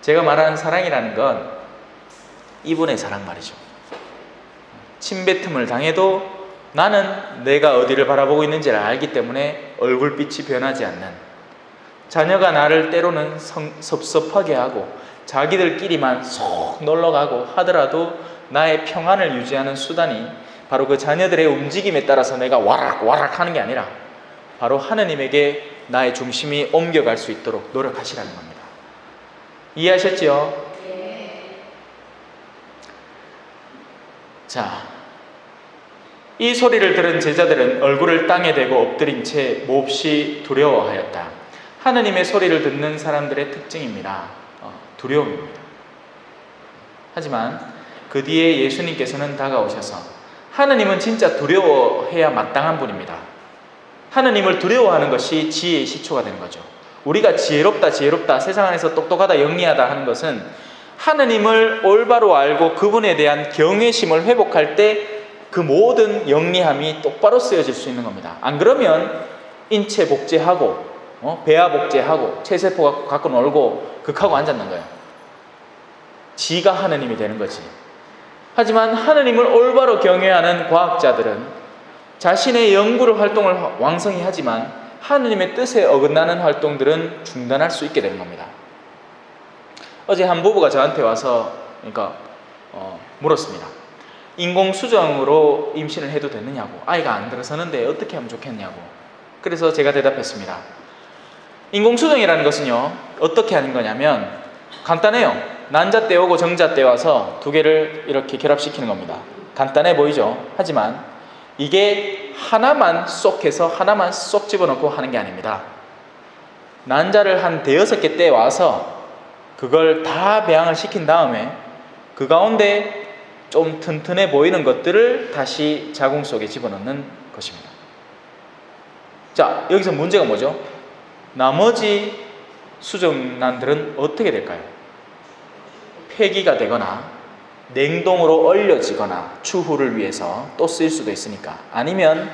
제가 말하는 사랑이라는 건 이분의 사랑 말이죠. 침뱉음을 당해도 나는 내가 어디를 바라보고 있는지를 알기 때문에 얼굴빛이 변하지 않는, 자녀가 나를 때로는 섭섭하게 하고 자기들끼리만 속 놀러가고 하더라도 나의 평안을 유지하는 수단이 바로 그 자녀들의 움직임에 따라서 내가 와락 하는 게 아니라 바로 하느님에게 나의 중심이 옮겨갈 수 있도록 노력하시라는 겁니다. 이해하셨죠? 네. 자, 이 소리를 들은 제자들은 얼굴을 땅에 대고 엎드린 채 몹시 두려워하였다. 하느님의 소리를 듣는 사람들의 특징입니다. 두려움입니다. 하지만 그 뒤에 예수님께서는 다가오셔서 하느님은 진짜 두려워해야 마땅한 분입니다. 하느님을 두려워하는 것이 지혜의 시초가 되는 거죠. 우리가 지혜롭다 세상 안에서 똑똑하다 영리하다 하는 것은 하느님을 올바로 알고 그분에 대한 경외심을 회복할 때 그 모든 영리함이 똑바로 쓰여질 수 있는 겁니다. 안 그러면 인체 복제하고 배아 복제하고 체세포 갖고 놀고 극하고 앉았는 거예요. 지가 하느님이 되는 거지. 하지만 하느님을 올바로 경외하는 과학자들은 자신의 연구를 활동을 왕성히 하지만 하느님의 뜻에 어긋나는 활동들은 중단할 수 있게 되는 겁니다. 어제 한 부부가 저한테 와서 물었습니다. 인공수정으로 임신을 해도 되느냐고, 아이가 안 들어서는데 어떻게 하면 좋겠냐고. 그래서 제가 대답했습니다. 인공수정이라는 것은요, 어떻게 하는 거냐면 간단해요. 난자 떼오고 정자 떼와서 두 개를 이렇게 결합시키는 겁니다. 간단해 보이죠? 하지만 이게 하나만 쏙 해서 하나만 쏙 집어넣고 하는 게 아닙니다. 난자를 한 5-6개 떼와서 그걸 다 배양을 시킨 다음에 그 가운데 좀 튼튼해 보이는 것들을 다시 자궁 속에 집어넣는 것입니다. 자, 여기서 문제가 뭐죠? 나머지 수정란들은 어떻게 될까요? 폐기가 되거나 냉동으로 얼려지거나 추후를 위해서 또 쓰일 수도 있으니까, 아니면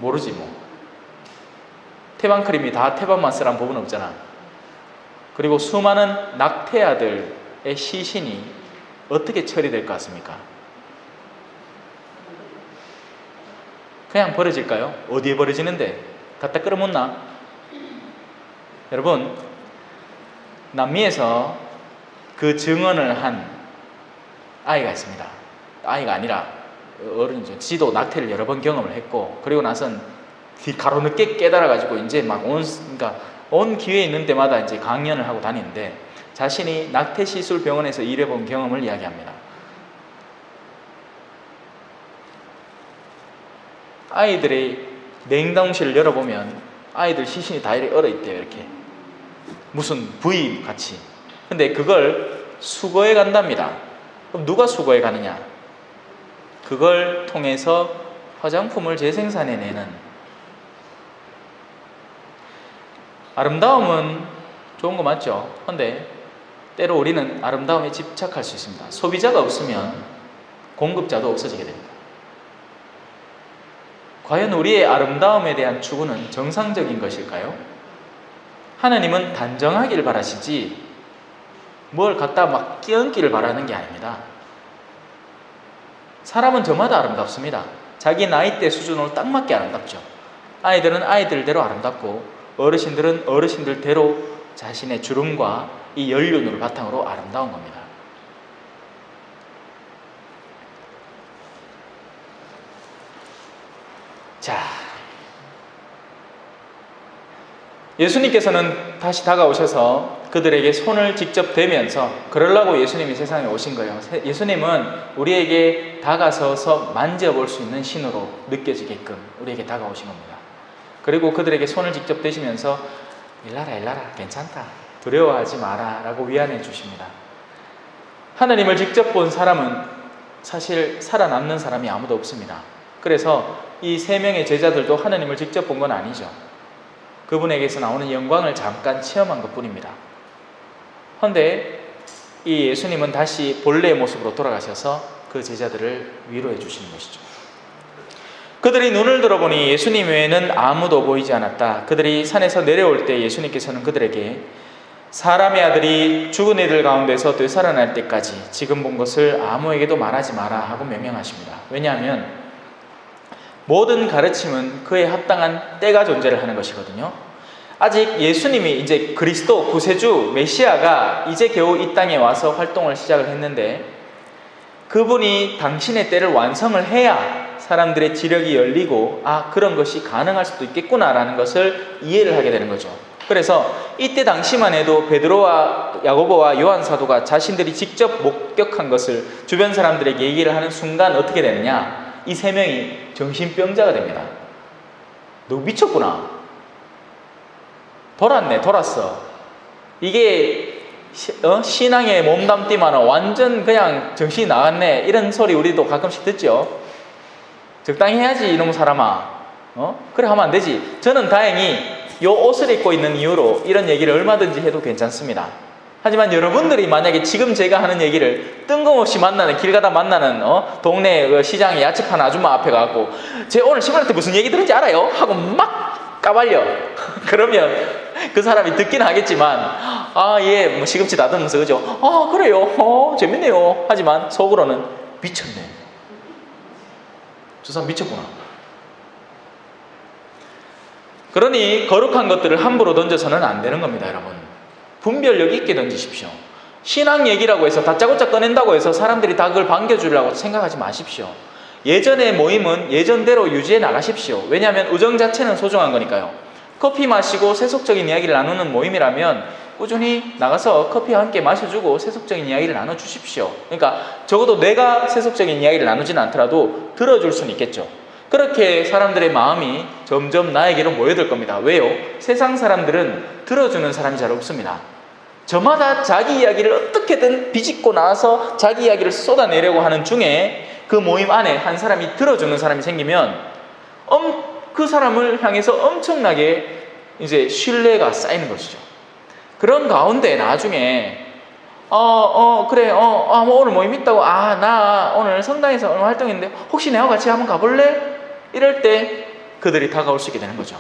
모르지 뭐. 태반 크림이 다 태반만 쓰란 법은 없잖아. 그리고 수많은 낙태아들의 시신이 어떻게 처리될 것 같습니까? 그냥 버려질까요? 어디에 버려지는데? 갖다 끌어묻나? 여러분, 남미에서 그 증언을 한 아이가 있습니다. 아이가 아니라 어른이죠. 지도 낙태를 여러 번 경험을 했고, 그리고 나선 가로 늦게 깨달아가지고 이제 막 온 기회 있는 때마다 이제 강연을 하고 다니는데 자신이 낙태 시술 병원에서 일해본 경험을 이야기합니다. 아이들의 냉동실을 열어보면 아이들 시신이 다 이렇게 얼어있대요. 이렇게 무슨 부위 같이. 근데 그걸 수거해 간답니다. 그럼 누가 수거해 가느냐? 그걸 통해서 화장품을 재생산해내는. 아름다움은 좋은 거 맞죠? 근데 때로 우리는 아름다움에 집착할 수 있습니다. 소비자가 없으면 공급자도 없어지게 됩니다. 과연 우리의 아름다움에 대한 추구는 정상적인 것일까요? 하나님은 단정하길 바라시지 뭘 갖다 막 끼얹기를 바라는 게 아닙니다. 사람은 저마다 아름답습니다. 자기 나이대 수준으로 딱 맞게 아름답죠. 아이들은 아이들대로 아름답고 어르신들은 어르신들대로 자신의 주름과 이 연륜을 바탕으로 아름다운 겁니다. 자, 예수님께서는 다시 다가오셔서 그들에게 손을 직접 대면서 그러려고 예수님이 세상에 오신 거예요. 예수님은 우리에게 다가서서 만져볼 수 있는 신으로 느껴지게끔 우리에게 다가오신 겁니다. 그리고 그들에게 손을 직접 대시면서 일라라 괜찮다, 두려워하지 마라 라고 위안해 주십니다. 하나님을 직접 본 사람은 사실 살아남는 사람이 아무도 없습니다. 그래서 이 세 명의 제자들도 하나님을 직접 본 건 아니죠. 그분에게서 나오는 영광을 잠깐 체험한 것 뿐입니다. 그런데 이 예수님은 다시 본래의 모습으로 돌아가셔서 그 제자들을 위로해 주시는 것이죠. 그들이 눈을 들어보니 예수님 외에는 아무도 보이지 않았다. 그들이 산에서 내려올 때 예수님께서는 그들에게 사람의 아들이 죽은 이들 가운데서 되살아날 때까지 지금 본 것을 아무에게도 말하지 마라 하고 명령하십니다. 왜냐하면 모든 가르침은 그에 합당한 때가 존재를 하는 것이거든요. 아직 예수님이 이제 그리스도, 구세주, 메시아가 이제 겨우 이 땅에 와서 활동을 시작을 했는데 그분이 당신의 때를 완성을 해야 사람들의 지력이 열리고 그런 것이 가능할 수도 있겠구나라는 것을 이해를 하게 되는 거죠. 그래서 이때 당시만 해도 베드로와 야고보와 요한 사도가 자신들이 직접 목격한 것을 주변 사람들에게 얘기를 하는 순간 어떻게 되느냐? 이 세 명이 정신병자가 됩니다. 너 미쳤구나. 돌았어. 이게 신앙의 몸담띠만은 완전 그냥 정신이 나갔네. 이런 소리 우리도 가끔씩 듣죠. 적당히 해야지 이놈 사람아. 그래 하면 안 되지. 저는 다행히 요 옷을 입고 있는 이유로 이런 얘기를 얼마든지 해도 괜찮습니다. 하지만 여러분들이 만약에 지금 제가 하는 얘기를 뜬금없이 만나는, 길 가다 만나는 동네 시장에 야채 파는 아줌마 앞에 가고 제 오늘 시골한테 무슨 얘기 들은지 알아요? 하고 막 까발려. 그러면 그 사람이 듣긴 하겠지만 예, 뭐 시금치 다듬으면서 그죠? 그래요. 재밌네요. 하지만 속으로는 미쳤네. 저 사람 미쳤구나. 그러니 거룩한 것들을 함부로 던져서는 안 되는 겁니다, 여러분. 분별력 있게 던지십시오. 신앙 얘기라고 해서 다짜고짜 꺼낸다고 해서 사람들이 다 그걸 반겨주려고 생각하지 마십시오. 예전의 모임은 예전대로 유지해 나가십시오. 왜냐하면 우정 자체는 소중한 거니까요. 커피 마시고 세속적인 이야기를 나누는 모임이라면 꾸준히 나가서 커피 함께 마셔주고 세속적인 이야기를 나눠주십시오. 그러니까 적어도 내가 세속적인 이야기를 나누지는 않더라도 들어줄 수는 있겠죠. 그렇게 사람들의 마음이 점점 나에게로 모여들 겁니다. 왜요? 세상 사람들은 들어주는 사람이 잘 없습니다. 저마다 자기 이야기를 어떻게든 비집고 나와서 자기 이야기를 쏟아내려고 하는 중에 그 모임 안에 한 사람이 들어주는 사람이 생기면 그 사람을 향해서 엄청나게 이제 신뢰가 쌓이는 것이죠. 그런 가운데 나중에 그래 뭐 오늘 모임 있다고 나 오늘 성당에서 오늘 활동했는데 혹시 내가 같이 한번 가볼래? 이럴 때 그들이 다가올 수 있게 되는 거죠.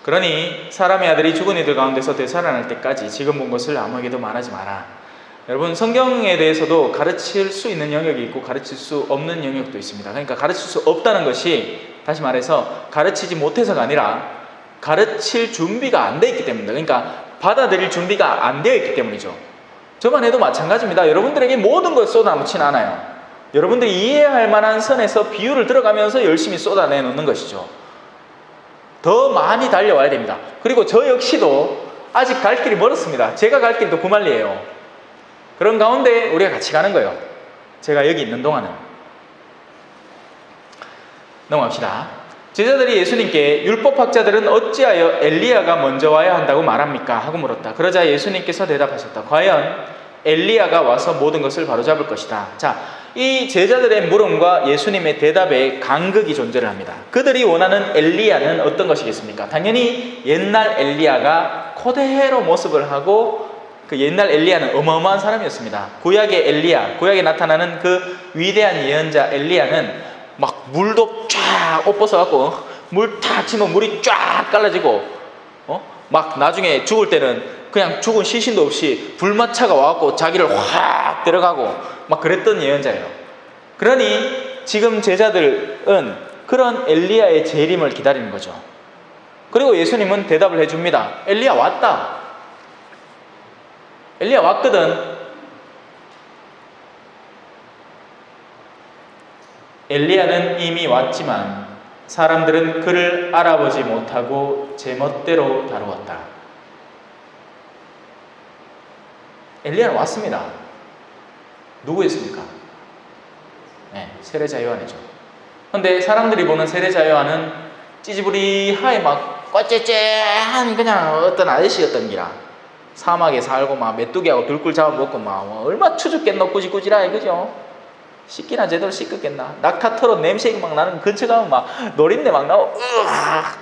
그러니 사람의 아들이 죽은 이들 가운데서 되살아날 때까지 지금 본 것을 아무에게도 말하지 마라. 여러분, 성경에 대해서도 가르칠 수 있는 영역이 있고 가르칠 수 없는 영역도 있습니다. 그러니까 가르칠 수 없다는 것이 다시 말해서 가르치지 못해서가 아니라 가르칠 준비가 안 돼 있기 때문입니다. 그러니까 받아들일 준비가 안 되어 있기 때문이죠. 저만 해도 마찬가지입니다. 여러분들에게 모든 걸 쏟아놓지는 않아요. 여러분들이 이해할 만한 선에서 비유를 들어가면서 열심히 쏟아내놓는 것이죠. 더 많이 달려와야 됩니다. 그리고 저 역시도 아직 갈 길이 멀었습니다. 제가 갈 길도 구말리예요. 그런 가운데 우리가 같이 가는 거예요. 제가 여기 있는 동안은. 넘어갑시다. 제자들이 예수님께 율법학자들은 어찌하여 엘리야가 먼저 와야 한다고 말합니까? 하고 물었다. 그러자 예수님께서 대답하셨다. 과연 엘리야가 와서 모든 것을 바로잡을 것이다. 자, 이 제자들의 물음과 예수님의 대답에 간극이 존재를 합니다. 그들이 원하는 엘리야는 어떤 것이겠습니까? 당연히 옛날 엘리야가 그대로 모습을 하고 그 옛날 엘리야는 어마어마한 사람이었습니다. 구약의 엘리야, 구약에 나타나는 그 위대한 예언자 엘리야는 막 물도 쫙 옷 벗어갖고 물 탁 치면 물이 쫙 갈라지고 막 나중에 죽을 때는 그냥 죽은 시신도 없이 불마차가 와갖고 자기를 확 들어가고 막 그랬던 예언자예요. 그러니 지금 제자들은 그런 엘리야의 재림을 기다리는 거죠. 그리고 예수님은 대답을 해줍니다. 엘리야 왔다. 엘리야 왔거든. 엘리야는 이미 왔지만 사람들은 그를 알아보지 못하고 제멋대로 다루었다. 엘리야는 왔습니다. 누구였습니까? 네, 세례자 요한이죠. 근데 사람들이 보는 세례자 요한은 찌지부리하게 막 꽈째째한 그냥 어떤 아저씨였던 기라. 사막에 살고 막 메뚜기하고 들꿀 잡아먹고 막 얼마 추죽겠노 꾸지꾸지라 이거죠. 씻기나 제대로 씻겠나. 낙타 털어 냄새 막 나는 근처 가면 막 노린내 막 나고 으악.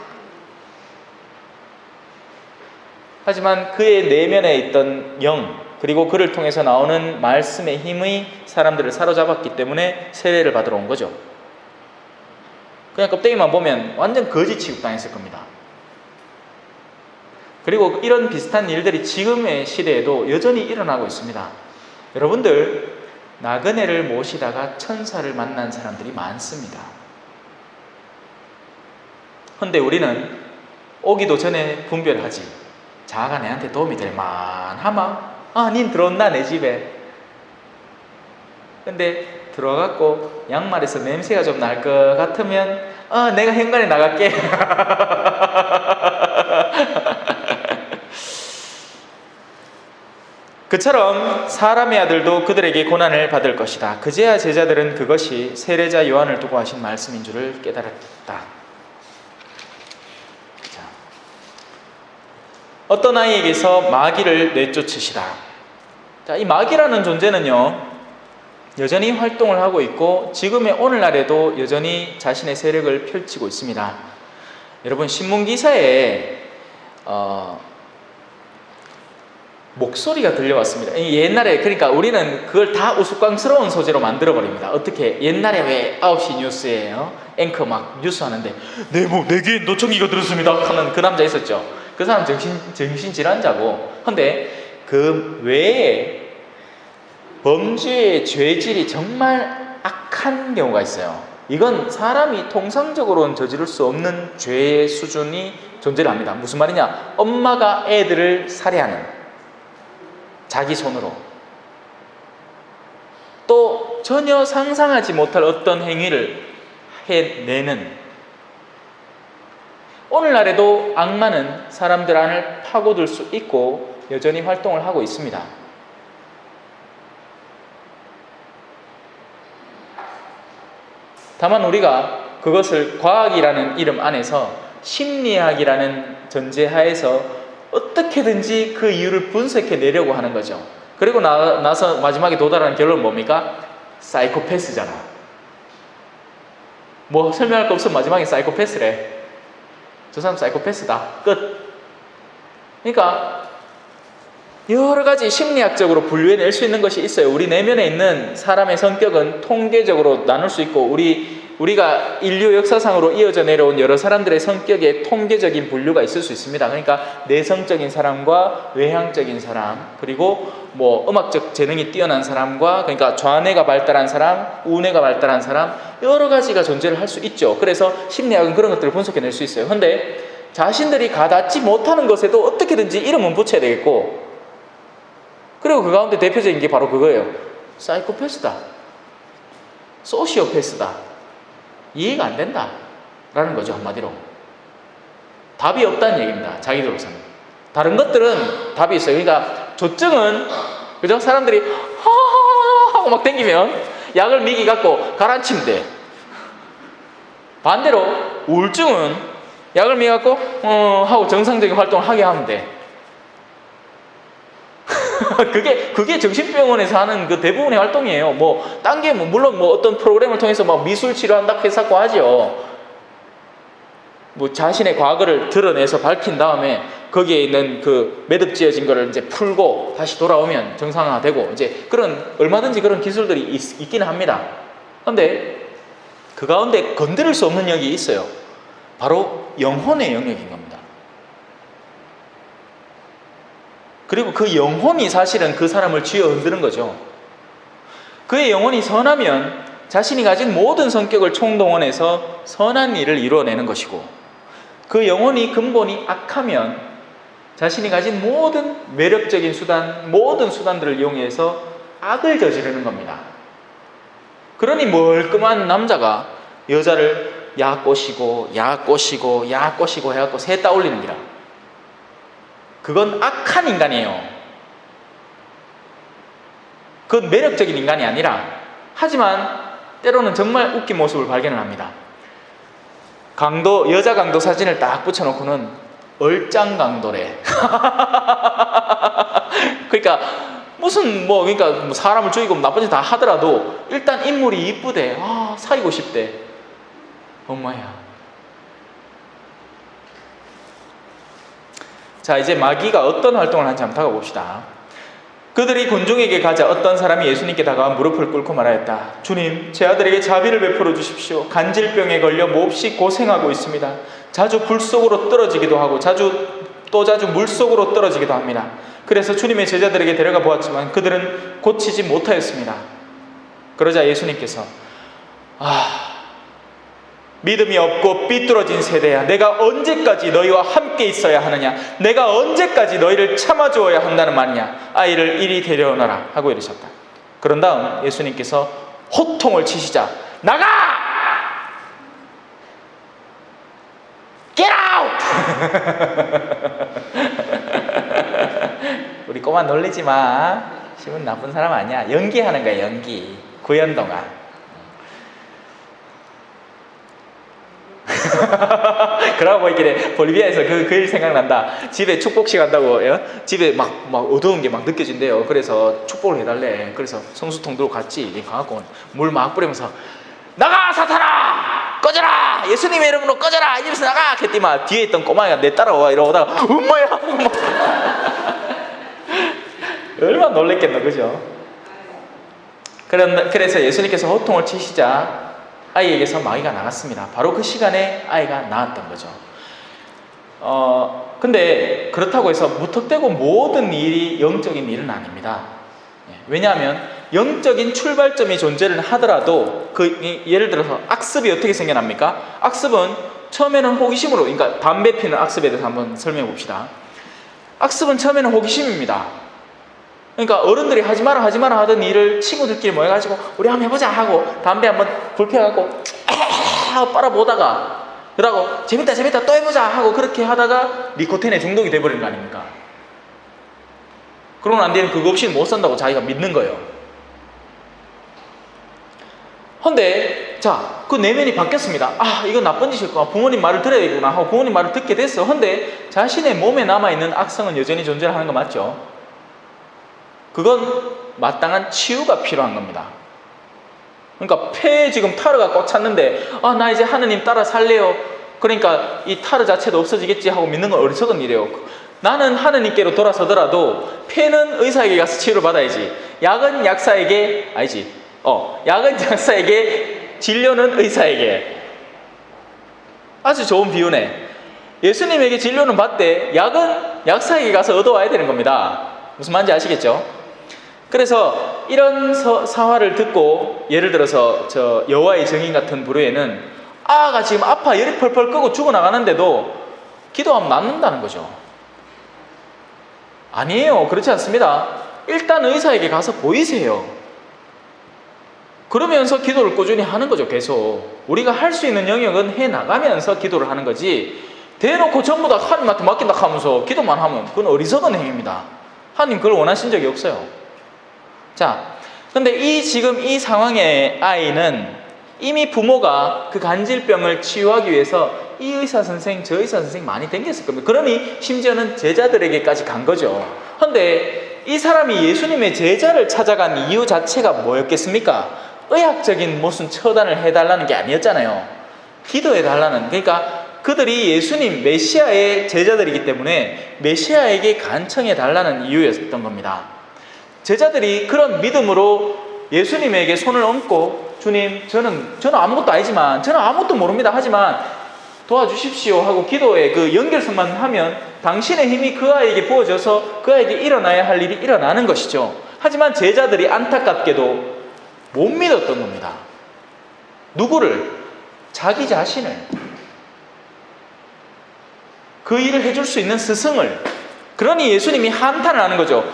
하지만 그의 내면에 있던 영 그리고 그를 통해서 나오는 말씀의 힘이 사람들을 사로잡았기 때문에 세례를 받으러 온 거죠. 그냥 껍데기만 보면 완전 거지 취급당했을 겁니다. 그리고 이런 비슷한 일들이 지금의 시대에도 여전히 일어나고 있습니다. 여러분들 나그네를 모시다가 천사를 만난 사람들이 많습니다. 근데 우리는 오기도 전에 분별하지. 자가 내한테 도움이 될 만하마? 닌 들어온나 내 집에. 근데 들어갔고 양말에서 냄새가 좀 날 것 같으면 내가 현관에 나갈게. 그처럼 사람의 아들도 그들에게 고난을 받을 것이다. 그제야 제자들은 그것이 세례자 요한을 두고 하신 말씀인 줄을 깨달았다. 자, 어떤 아이에게서 마귀를 내쫓으시다. 자, 이 마귀라는 존재는요 여전히 활동을 하고 있고 지금의 오늘날에도 여전히 자신의 세력을 펼치고 있습니다. 여러분 신문기사에 목소리가 들려왔습니다. 옛날에 그러니까 우리는 그걸 다 우스꽝스러운 소재로 만들어버립니다. 어떻게 옛날에 왜 9시 뉴스에 앵커 막 뉴스 하는데 내 귀에 노청기가 들었습니다 하는 그 남자 있었죠. 그 사람 정신질환자고. 근데 그 외에 범죄의 죄질이 정말 악한 경우가 있어요. 이건 사람이 통상적으로는 저지를 수 없는 죄의 수준이 존재를 합니다. 무슨 말이냐? 엄마가 애들을 살해하는 자기 손으로 또 전혀 상상하지 못할 어떤 행위를 해내는 오늘날에도 악마는 사람들 안을 파고들 수 있고 여전히 활동을 하고 있습니다. 다만 우리가 그것을 과학이라는 이름 안에서 심리학이라는 전제하에서 어떻게든지 그 이유를 분석해내려고 하는 거죠. 그리고 나서 마지막에 도달하는 결론은 뭡니까? 사이코패스잖아. 뭐 설명할 거 없으면 마지막에 사이코패스래. 저 사람 사이코패스다. 끝. 그러니까 여러 가지 심리학적으로 분류해낼 수 있는 것이 있어요. 우리 내면에 있는 사람의 성격은 통계적으로 나눌 수 있고 우리가 인류 역사상으로 이어져 내려온 여러 사람들의 성격에 통계적인 분류가 있을 수 있습니다. 그러니까 내성적인 사람과 외향적인 사람, 그리고 뭐 음악적 재능이 뛰어난 사람과 그러니까 좌뇌가 발달한 사람, 우뇌가 발달한 사람, 여러 가지가 존재를 할 수 있죠. 그래서 심리학은 그런 것들을 분석해낼 수 있어요. 그런데 자신들이 가닿지 못하는 것에도 어떻게든지 이름은 붙여야 되겠고, 그리고 그 가운데 대표적인 게 바로 그거예요. 사이코패스다, 소시오패스다. 이해가 안 된다 라는 거죠. 한마디로 답이 없다는 얘기입니다. 자기들로서는. 다른 것들은 답이 있어요. 그러니까 조증은 그죠? 사람들이 하하하 하고 막 땡기면 약을 미기 갖고 가라앉히면 돼. 반대로 우울증은 약을 미기 갖고 하고 정상적인 활동을 하게 하면 돼. 그게 정신병원에서 하는 그 대부분의 활동이에요. 뭐, 딴 게 물론 뭐 어떤 프로그램을 통해서 막 미술 치료한다고 해서 하죠. 뭐 자신의 과거를 드러내서 밝힌 다음에 거기에 있는 그 매듭지어진 거를 이제 풀고 다시 돌아오면 정상화되고 이제 그런 얼마든지 그런 기술들이 있기는 합니다. 그런데 그 가운데 건드릴 수 없는 영역이 있어요. 바로 영혼의 영역인 겁니다. 그리고 그 영혼이 사실은 그 사람을 쥐어 흔드는 거죠. 그의 영혼이 선하면 자신이 가진 모든 성격을 총동원해서 선한 일을 이루어내는 것이고, 그 영혼이 근본이 악하면 자신이 가진 모든 매력적인 수단, 모든 수단들을 이용해서 악을 저지르는 겁니다. 그러니 멀끔한 남자가 여자를 야 꼬시고 야 꼬시고 야 꼬시고 해갖고 새 따올리는 기라. 그건 악한 인간이에요. 그건 매력적인 인간이 아니라, 하지만 때로는 정말 웃긴 모습을 발견을 합니다. 여자 강도 사진을 딱 붙여놓고는 얼짱 강도래. 그러니까 그러니까 뭐 사람을 죽이고 나쁜 짓 다 하더라도 일단 인물이 이쁘대. 사귀고 싶대. 엄마야. 자, 이제 마귀가 어떤 활동을 하는지 한번 다가가 봅시다. 그들이 군중에게 가자 어떤 사람이 예수님께 다가와 무릎을 꿇고 말하였다. 주님, 제 아들에게 자비를 베풀어 주십시오. 간질병에 걸려 몹시 고생하고 있습니다. 자주 불 속으로 떨어지기도 하고 자주 물 속으로 떨어지기도 합니다. 그래서 주님의 제자들에게 데려가 보았지만 그들은 고치지 못하였습니다. 그러자 예수님께서 믿음이 없고 삐뚤어진 세대야, 내가 언제까지 너희와 함께 있어야 하느냐, 내가 언제까지 너희를 참아주어야 한다는 말이냐, 아이를 이리 데려오너라 하고 이르셨다. 그런 다음 예수님께서 호통을 치시자 나가! Get out! 우리 꼬마 놀리지 마. 시분 나쁜 사람 아니야. 연기하는 거야, 연기. 구연 동안. 그러고 보이길래 볼리비아에서 그 일 생각난다. 집에 축복식 한다고, 집에 막 어두운 게 막 느껴진대요. 그래서 축복을 해달래. 그래서 성수통 들고 갔지. 가갖고 물 막 뿌리면서 나가 사탄아! 꺼져라! 예수님의 이름으로 꺼져라! 이 집에서 나가! 했더니만 뒤에 있던 꼬마가 내 따라와 이러다가 엄마야! 얼마나 놀랬겠노, 그죠? 그래서 예수님께서 호통을 치시자 아이에게서 마귀가 나갔습니다. 바로 그 시간에 아이가 나았던 거죠. 근데 그렇다고 해서 무턱대고 모든 일이 영적인 일은 아닙니다. 왜냐하면 영적인 출발점이 존재를 하더라도 예를 들어서 악습이 어떻게 생겨납니까? 악습은 처음에는 호기심으로, 그러니까 담배 피는 악습에 대해서 한번 설명해 봅시다. 악습은 처음에는 호기심입니다. 그러니까 어른들이 하지 마라 하던 일을 친구들끼리 모여가지고 우리 한번 해보자 하고 담배 한번 불 펴갖고 하고 빨아보다가 그러고 재밌다 또 해보자 하고 그렇게 하다가 니코틴에 중독이 돼버리는 거 아닙니까? 그러고 난 뒤에는 그거 없이는 못 산다고 자기가 믿는 거예요. 근데 자, 그 내면이 바뀌었습니다. 이건 나쁜 짓일까? 부모님 말을 들어야 되구나 하고 부모님 말을 듣게 됐어. 근데 자신의 몸에 남아있는 악성은 여전히 존재하는 거 맞죠? 그건 마땅한 치유가 필요한 겁니다. 그러니까 폐에 지금 타르가 꽉 찼는데 나 이제 하느님 따라 살래요. 그러니까 이 타르 자체도 없어지겠지 하고 믿는 건 어리석은 일이에요. 나는 하느님께로 돌아서더라도 폐는 의사에게 가서 치유를 받아야지. 약은 약사에게 약은 약사에게, 진료는 의사에게. 아주 좋은 비유네. 예수님에게 진료는 받되 약은 약사에게 가서 얻어와야 되는 겁니다. 무슨 말인지 아시겠죠? 그래서 이런 사화를 듣고 예를 들어서 저 여호와의 증인 같은 부류에는 아가 지금 아파 열이 펄펄 끄고 죽어나가는데도 기도하면 낫는다는 거죠. 아니에요. 그렇지 않습니다. 일단 의사에게 가서 보이세요. 그러면서 기도를 꾸준히 하는 거죠. 계속 우리가 할 수 있는 영역은 해나가면서 기도를 하는 거지, 대놓고 전부 다 하나님한테 맡긴다 하면서 기도만 하면 그건 어리석은 행위입니다. 하나님 그걸 원하신 적이 없어요. 자, 근데 지금 이 상황의 아이는 이미 부모가 그 간질병을 치유하기 위해서 이 의사 선생, 저 의사 선생 많이 댕겼을 겁니다. 그러니 심지어는 제자들에게까지 간 거죠. 근데 이 사람이 예수님의 제자를 찾아간 이유 자체가 뭐였겠습니까? 의학적인 무슨 처단을 해달라는 게 아니었잖아요. 기도해달라는, 그러니까 그들이 예수님 메시아의 제자들이기 때문에 메시아에게 간청해 달라는 이유였던 겁니다. 제자들이 그런 믿음으로 예수님에게 손을 얹고 주님, 저는 아무것도 아니지만, 저는 아무것도 모릅니다. 하지만 도와주십시오 하고 기도의 그 연결성만 하면 당신의 힘이 그 아이에게 부어져서 그 아이에게 일어나야 할 일이 일어나는 것이죠. 하지만 제자들이 안타깝게도 못 믿었던 겁니다. 누구를? 자기 자신을. 그 일을 해줄 수 있는 스승을. 그러니 예수님이 한탄을 하는 거죠.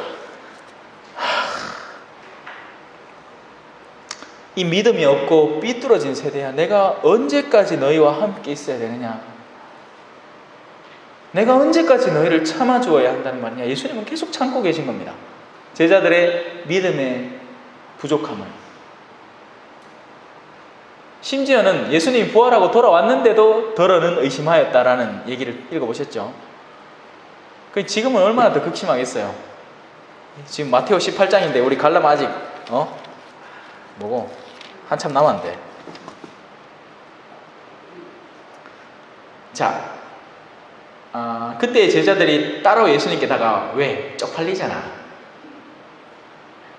이 믿음이 없고 삐뚤어진 세대야, 내가 언제까지 너희와 함께 있어야 되느냐? 내가 언제까지 너희를 참아주어야 한다는 말이냐? 예수님은 계속 참고 계신 겁니다. 제자들의 믿음의 부족함을. 심지어는 예수님이 부활하고 돌아왔는데도 더러는 의심하였다라는 얘기를 읽어보셨죠? 지금은 얼마나 더 극심하겠어요? 지금 마테오 18장인데 우리 가려면 아직 뭐고? 한참 남았는데. 자, 그때 제자들이 따로 예수님께 다가 왜? 쪽팔리잖아.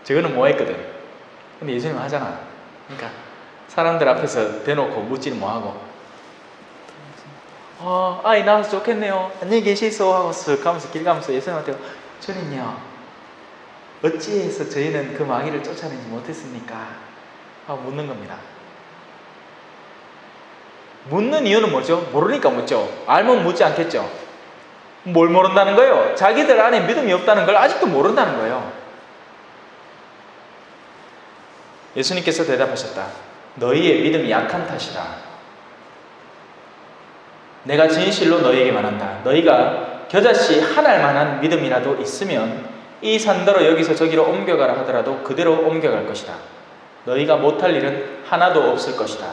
저거는 뭐 했거든. 근데 예수님은 하잖아. 그러니까 사람들 앞에서 대놓고 묻지는 뭐하고 아이 나와서 좋겠네요. 안녕히 계시소 하고 쓱 가면서 길 가면서 예수님한테 주님요, 어찌해서 저희는 그 마귀를 쫓아내지 못했습니까? 하고 묻는 겁니다. 묻는 이유는 뭐죠? 모르니까 묻죠. 알면 묻지 않겠죠. 뭘 모른다는 거예요? 자기들 안에 믿음이 없다는 걸 아직도 모른다는 거예요. 예수님께서 대답하셨다. 너희의 믿음이 약한 탓이다. 내가 진실로 너희에게 말한다. 너희가 겨자씨 한 알만한 믿음이라도 있으면 이 산더러 여기서 저기로 옮겨가라 하더라도 그대로 옮겨갈 것이다. 너희가 못할 일은 하나도 없을 것이다.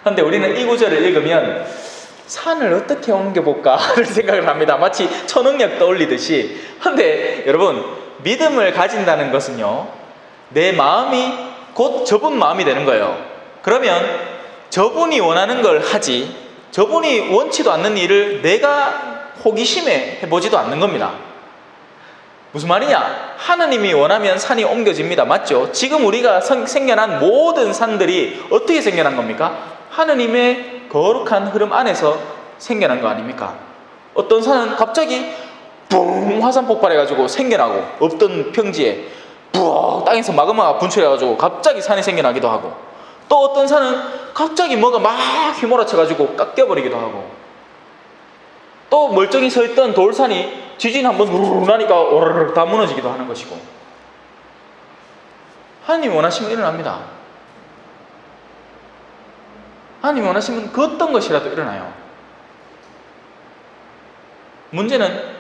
그런데 우리는 이 구절을 읽으면 산을 어떻게 옮겨볼까를 생각을 합니다. 마치 초능력 떠올리듯이. 그런데 여러분, 믿음을 가진다는 것은요, 내 마음이 곧 저분 마음이 되는 거예요. 그러면 저분이 원하는 걸 하지, 저분이 원치도 않는 일을 내가 호기심에 해보지도 않는 겁니다. 무슨 말이냐? 하느님이 원하면 산이 옮겨집니다. 맞죠? 지금 우리가 생겨난 모든 산들이 어떻게 생겨난 겁니까? 하느님의 거룩한 흐름 안에서 생겨난 거 아닙니까? 어떤 산은 갑자기 뿡 화산 폭발해가지고 생겨나고, 없던 평지에 뿡 땅에서 마그마가 분출해가지고 갑자기 산이 생겨나기도 하고, 또 어떤 산은 갑자기 뭐가 막 휘몰아쳐가지고 깎여버리기도 하고, 또 멀쩡히 서있던 돌산이 지진 한번 누르르 나니까 오르르 다 무너지기도 하는 것이고. 하나님이 원하시면 일어납니다. 하나님이 원하시면 그 어떤 것이라도 일어나요. 문제는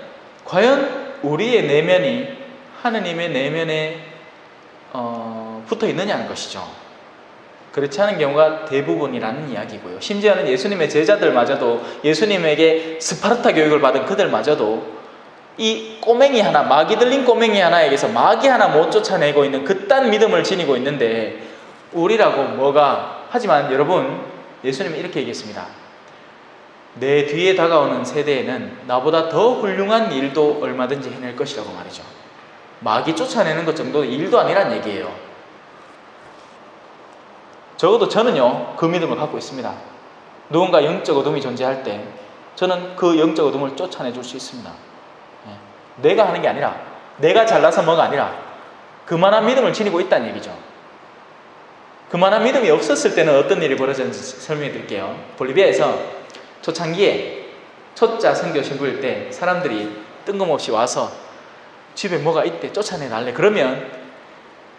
과연 우리의 내면이 하느님의 내면에 붙어 있느냐는 것이죠. 그렇지 않은 경우가 대부분이라는 이야기고요. 심지어는 예수님의 제자들마저도, 예수님에게 스파르타 교육을 받은 그들마저도 이 꼬맹이 하나, 마귀 들린 꼬맹이 하나에게서 마귀 하나 못 쫓아내고 있는 그딴 믿음을 지니고 있는데 우리라고 뭐가. 하지만 여러분, 예수님은 이렇게 얘기했습니다. 내 뒤에 다가오는 세대에는 나보다 더 훌륭한 일도 얼마든지 해낼 것이라고 말이죠. 마귀 쫓아내는 것 정도는 일도 아니란 얘기예요. 적어도 저는요, 그 믿음을 갖고 있습니다. 누군가 영적 어둠이 존재할 때 저는 그 영적 어둠을 쫓아내 줄 수 있습니다. 내가 하는 게 아니라, 내가 잘나서 뭐가 아니라 그만한 믿음을 지니고 있다는 얘기죠. 그만한 믿음이 없었을 때는 어떤 일이 벌어졌는지 설명해 드릴게요. 볼리비아에서 초창기에 초짜 선교 신부일 때 사람들이 뜬금없이 와서 집에 뭐가 있대, 쫓아내 달래. 그러면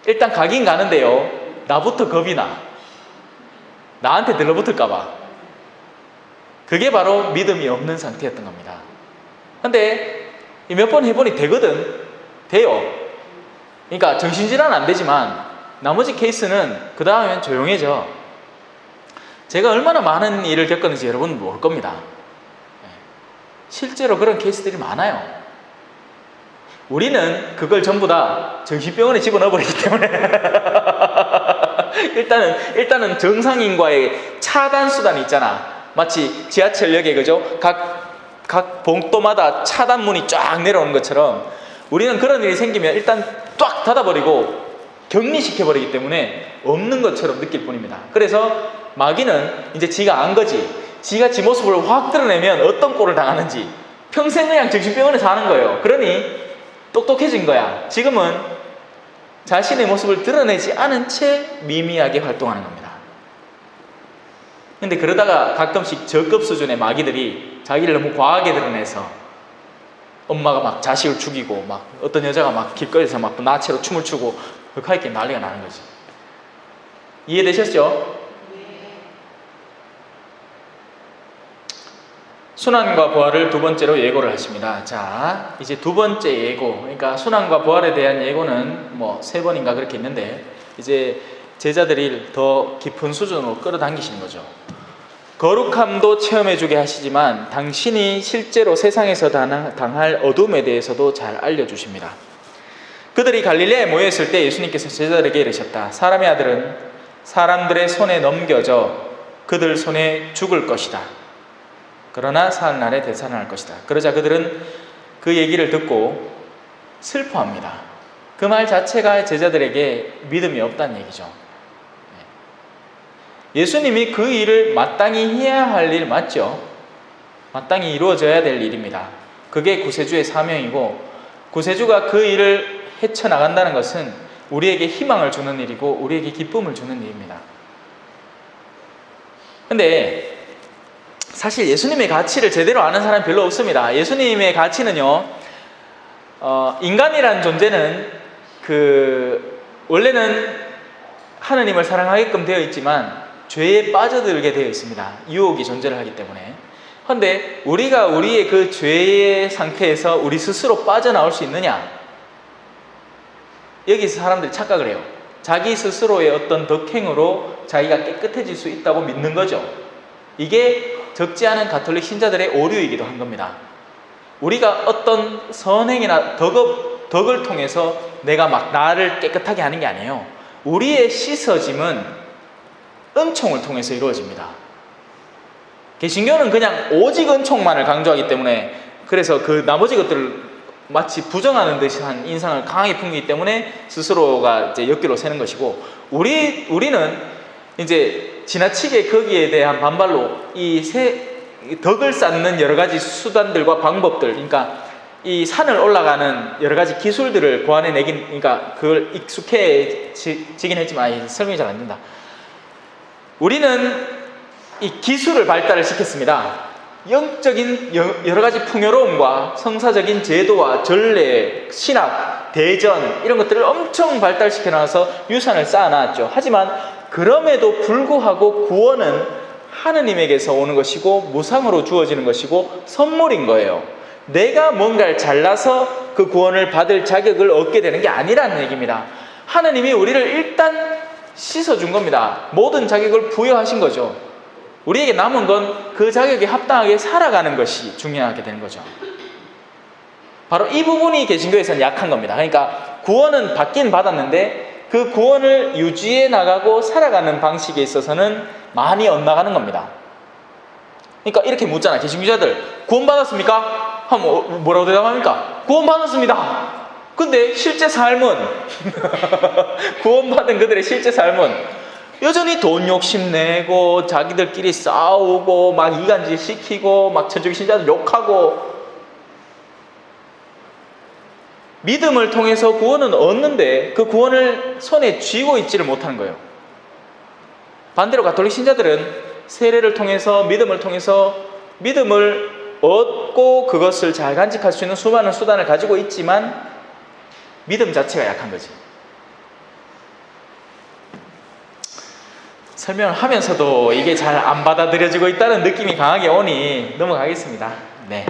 일단 가긴 가는데요, 나부터 겁이 나. 나한테 들러붙을까봐. 그게 바로 믿음이 없는 상태였던 겁니다. 근데 몇 번 해보니 되거든. 돼요. 그러니까 정신질환은 안 되지만 나머지 케이스는 그 다음엔 조용해져. 제가 얼마나 많은 일을 겪었는지 여러분은 모를 겁니다. 실제로 그런 케이스들이 많아요. 우리는 그걸 전부 다 정신병원에 집어넣어버리기 때문에 일단은 정상인과의 차단 수단이 있잖아. 마치 지하철역에 그죠? 각 봉도마다 차단문이 쫙 내려오는 것처럼 우리는 그런 일이 생기면 일단 쫙 닫아버리고 격리시켜버리기 때문에 없는 것처럼 느낄 뿐입니다. 그래서 마귀는 이제 지가 안 거지, 지가 지 모습을 확 드러내면 어떤 꼴을 당하는지 평생 그냥 정신병원에 사는 거예요. 그러니 똑똑해진 거야. 지금은 자신의 모습을 드러내지 않은 채 미미하게 활동하는 겁니다. 근데 그러다가 가끔씩 저급 수준의 마귀들이 자기를 너무 과하게 드러내서 엄마가 막 자식을 죽이고 막 어떤 여자가 막 길거리에서 막 나체로 춤을 추고 흑하게 난리가 나는 거지. 이해되셨죠? 순환과 부활을 두 번째로 예고를 하십니다. 자, 이제 두 번째 예고. 그러니까 순환과 부활에 대한 예고는 뭐 3번인가 그렇게 있는데 이제 제자들이 더 깊은 수준으로 끌어당기시는 거죠. 거룩함도 체험해주게 하시지만 당신이 실제로 세상에서 당할 어둠에 대해서도 잘 알려주십니다. 그들이 갈릴레아에 모여있을 때 예수님께서 제자들에게 이르셨다. 사람의 아들은 사람들의 손에 넘겨져 그들 손에 죽을 것이다. 그러나 사흘날에 되살아날 것이다. 그러자 그들은 그 얘기를 듣고 슬퍼합니다. 그 말 자체가 제자들에게 믿음이 없다는 얘기죠. 예수님이 그 일을 마땅히 해야 할 일 맞죠? 마땅히 이루어져야 될 일입니다. 그게 구세주의 사명이고 구세주가 그 일을 헤쳐나간다는 것은 우리에게 희망을 주는 일이고 우리에게 기쁨을 주는 일입니다. 근데 사실 예수님의 가치를 제대로 아는 사람이 별로 없습니다. 예수님의 가치는요, 인간이란 존재는 원래는 하느님을 사랑하게끔 되어 있지만 죄에 빠져들게 되어 있습니다. 유혹이 존재를 하기 때문에. 그런데 우리가 우리의 그 죄의 상태에서 우리 스스로 빠져나올 수 있느냐? 여기서 사람들이 착각을 해요. 자기 스스로의 어떤 덕행으로 자기가 깨끗해질 수 있다고 믿는 거죠. 이게 적지 않은 가톨릭 신자들의 오류이기도 한 겁니다. 우리가 어떤 선행이나 덕을 통해서 내가 막 나를 깨끗하게 하는 게 아니에요. 우리의 씻어짐은 은총을 통해서 이루어집니다. 개신교는 그냥 오직 은총만을 강조하기 때문에 그래서 그 나머지 것들을 마치 부정하는 듯이 한 인상을 강하게 풍기기 때문에 스스로가 이제 역기로 세는 것이고 우리는 이제 지나치게 거기에 대한 반발로 덕을 쌓는 여러 가지 수단들과 방법들, 그러니까 이 산을 올라가는 여러 가지 기술들을 고안해내긴, 그러니까 그걸 익숙해지긴 했지만 설명이 잘 안 된다. 우리는 이 기술을 발달을 시켰습니다. 영적인 여러 가지 풍요로움과 성사적인 제도와 전례, 신학, 대전 이런 것들을 엄청 발달시켜 놔서 유산을 쌓아놨죠. 하지만 그럼에도 불구하고 구원은 하느님에게서 오는 것이고 무상으로 주어지는 것이고 선물인 거예요. 내가 뭔가를 잘나서 그 구원을 받을 자격을 얻게 되는 게 아니라는 얘기입니다. 하느님이 우리를 일단 씻어준 겁니다. 모든 자격을 부여하신 거죠. 우리에게 남은 건 그 자격에 합당하게 살아가는 것이 중요하게 되는 거죠. 바로 이 부분이 개신교에서는 약한 겁니다. 그러니까 구원은 받긴 받았는데 그 구원을 유지해 나가고 살아가는 방식에 있어서는 많이 엇나가는 겁니다. 그러니까 이렇게 묻잖아. 개신교자들 구원 받았습니까? 하면 뭐라고 대답합니까? 구원 받았습니다. 근데 실제 삶은 구원받은 그들의 실제 삶은 여전히 돈 욕심내고 자기들끼리 싸우고 막 이간질 시키고 막 천주교 신자들 욕하고, 믿음을 통해서 구원은 얻는데 그 구원을 손에 쥐고 있지를 못하는 거예요. 반대로 가톨릭 신자들은 세례를 통해서 믿음을 얻고 그것을 잘 간직할 수 있는 수많은 수단을 가지고 있지만 믿음 자체가 약한 거지. 설명을 하면서도 이게 잘 안 받아들여지고 있다는 느낌이 강하게 오니 넘어가겠습니다. 네.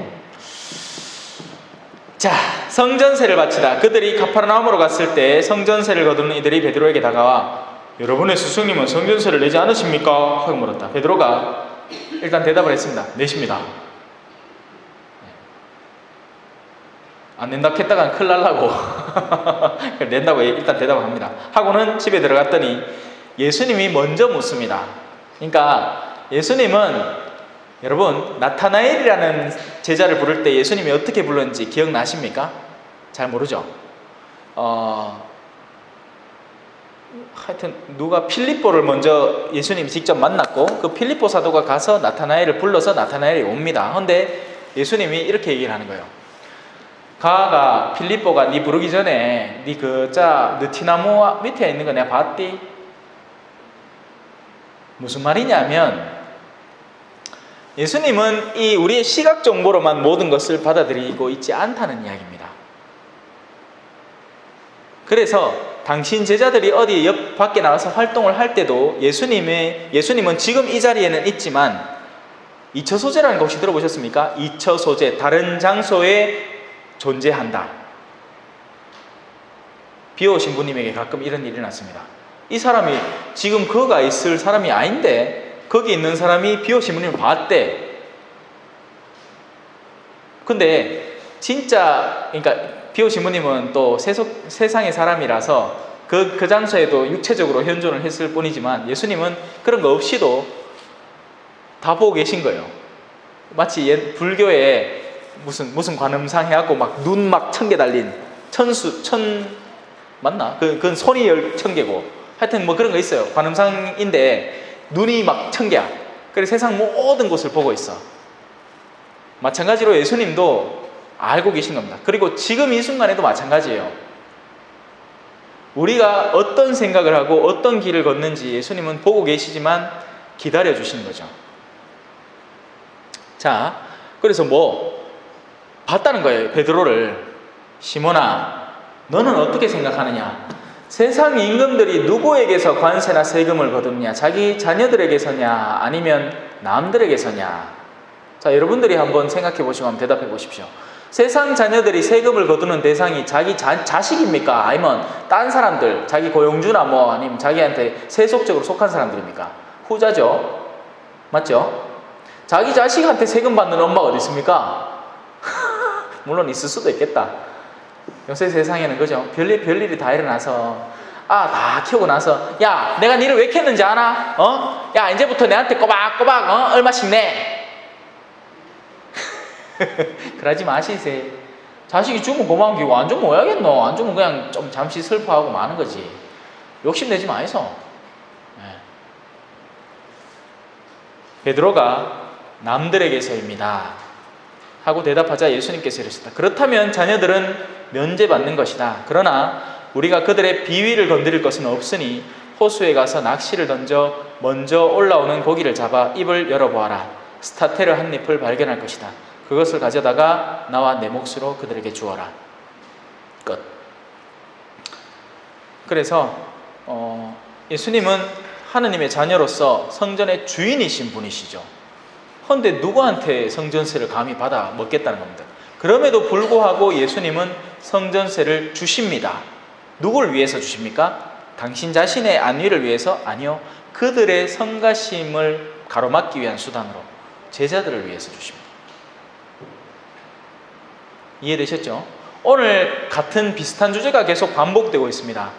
자, 성전세를 바치다. 그들이 가파르나움으로 갔을 때 성전세를 거두는 이들이 베드로에게 다가와 여러분의 스승님은 성전세를 내지 않으십니까? 하고 물었다. 베드로가 일단 대답을 했습니다. 내십니다. 안 낸다 했다간 큰일 날라고 낸다고 일단 대답을 합니다. 하고는 집에 들어갔더니 예수님이 먼저 묻습니다. 그러니까 예수님은 여러분, 나타나엘이라는 제자를 부를 때 예수님이 어떻게 불렀는지 기억나십니까? 잘 모르죠? 하여튼 누가 필립보를 먼저 예수님이 직접 만났고 그 필립보 사도가 가서 나타나엘을 불러서 나타나엘이 옵니다. 그런데 예수님이 이렇게 얘기를 하는 거예요. 가가 필립보가 네 부르기 전에 네 느티나무 밑에 있는 거 내가 봤디? 무슨 말이냐면 예수님은 이 우리의 시각 정보로만 모든 것을 받아들이고 있지 않다는 이야기입니다. 그래서 당신 제자들이 어디 옆 밖에 나가서 활동을 할 때도 예수님은 지금 이 자리에는 있지만 이처 소재라는 거 혹시 들어보셨습니까? 이처 소재, 다른 장소에 존재한다. 비오신 분님에게 가끔 이런 일이 났습니다. 이 사람이 지금 그가 있을 사람이 아닌데 거기 있는 사람이 비오신 분님을 봤대. 근데 진짜 그러니까 비오신 분님은 또 세상의 사람이라서 그 장소에도 육체적으로 현존을 했을 뿐이지만 예수님은 그런 거 없이도 다 보고 계신 거예요. 마치 불교에 무슨 관음상 해갖고 막 눈 막 1000개 달린 맞나? 그건 손이 1000개고 하여튼 뭐 그런 거 있어요. 관음상인데 눈이 막 1000개야. 그래서 세상 모든 곳을 보고 있어. 마찬가지로 예수님도 알고 계신 겁니다. 그리고 지금 이 순간에도 마찬가지예요. 우리가 어떤 생각을 하고 어떤 길을 걷는지 예수님은 보고 계시지만 기다려 주시는 거죠. 자, 그래서 봤다는 거예요. 베드로를. 시몬아, 너는 어떻게 생각하느냐? 세상 임금들이 누구에게서 관세나 세금을 거둡냐? 자기 자녀들에게서냐? 아니면 남들에게서냐? 자, 여러분들이 한번 생각해 보시고 한번 대답해 보십시오. 세상 자녀들이 세금을 거두는 대상이 자기 자식입니까? 아니면 딴 사람들, 자기 고용주나 아니면 자기한테 세속적으로 속한 사람들입니까? 후자죠. 맞죠? 자기 자식한테 세금 받는 엄마가 어디 있습니까? 물론 있을 수도 있겠다. 요새 세상에는 그죠? 별일이 다 일어나서 다 키우고 나서 야, 내가 니를 왜 키웠는지 아나? 야, 이제부터 내한테 꼬박꼬박 얼마씩 내. 그러지 마시세요. 자식이 주면 고마운 기고 안 주면 뭐 해야겠노? 안 주면 그냥 좀 잠시 슬퍼하고 마는 거지. 욕심내지 마이소. 네. 베드로가 남들에게서입니다 하고 대답하자 예수님께서 이러셨다. 그렇다면 자녀들은 면제받는 것이다. 그러나 우리가 그들의 비위를 건드릴 것은 없으니 호수에 가서 낚시를 던져 먼저 올라오는 고기를 잡아 입을 열어보아라. 스타테르 한 잎을 발견할 것이다. 그것을 가져다가 나와 내 몫으로 그들에게 주어라. 끝. 그래서 예수님은 하느님의 자녀로서 성전의 주인이신 분이시죠. 그런데 누구한테 성전세를 감히 받아 먹겠다는 겁니다. 그럼에도 불구하고 예수님은 성전세를 주십니다. 누굴 위해서 주십니까? 당신 자신의 안위를 위해서? 아니요. 그들의 성가심을 가로막기 위한 수단으로 제자들을 위해서 주십니다. 이해되셨죠? 오늘 같은 비슷한 주제가 계속 반복되고 있습니다.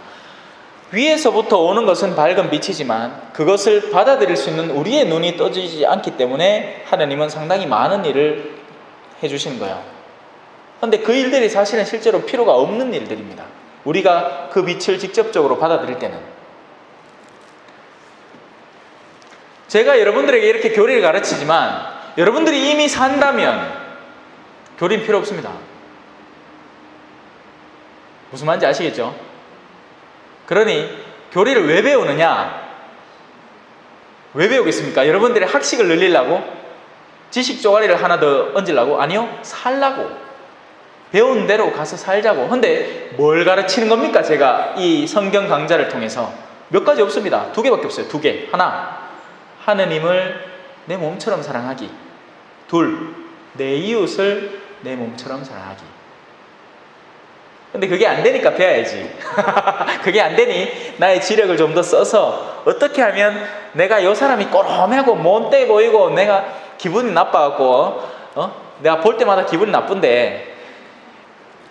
위에서부터 오는 것은 밝은 빛이지만 그것을 받아들일 수 있는 우리의 눈이 떠지지 않기 때문에 하나님은 상당히 많은 일을 해주시는 거예요. 그런데 그 일들이 사실은 실제로 필요가 없는 일들입니다. 우리가 그 빛을 직접적으로 받아들일 때는. 제가 여러분들에게 이렇게 교리를 가르치지만 여러분들이 이미 산다면 교리는 필요 없습니다. 무슨 말인지 아시겠죠? 그러니 교리를 왜 배우느냐? 왜 배우겠습니까? 여러분들의 학식을 늘리려고? 지식 쪼가리를 하나 더 얹으려고? 아니요, 살라고. 배운 대로 가서 살자고. 근데 뭘 가르치는 겁니까? 제가 이 성경 강좌를 통해서 몇 가지 없습니다. 2개밖에 없어요. 2개. 하나, 하느님을 내 몸처럼 사랑하기. 둘, 내 이웃을 내 몸처럼 사랑하기. 근데 그게 안 되니까 배워야지. 그게 안 되니 나의 지력을 좀 더 써서 어떻게 하면 내가 요 사람이 꼬롬하고 못돼 보이고 내가 기분이 나빠갖고 내가 볼 때마다 기분이 나쁜데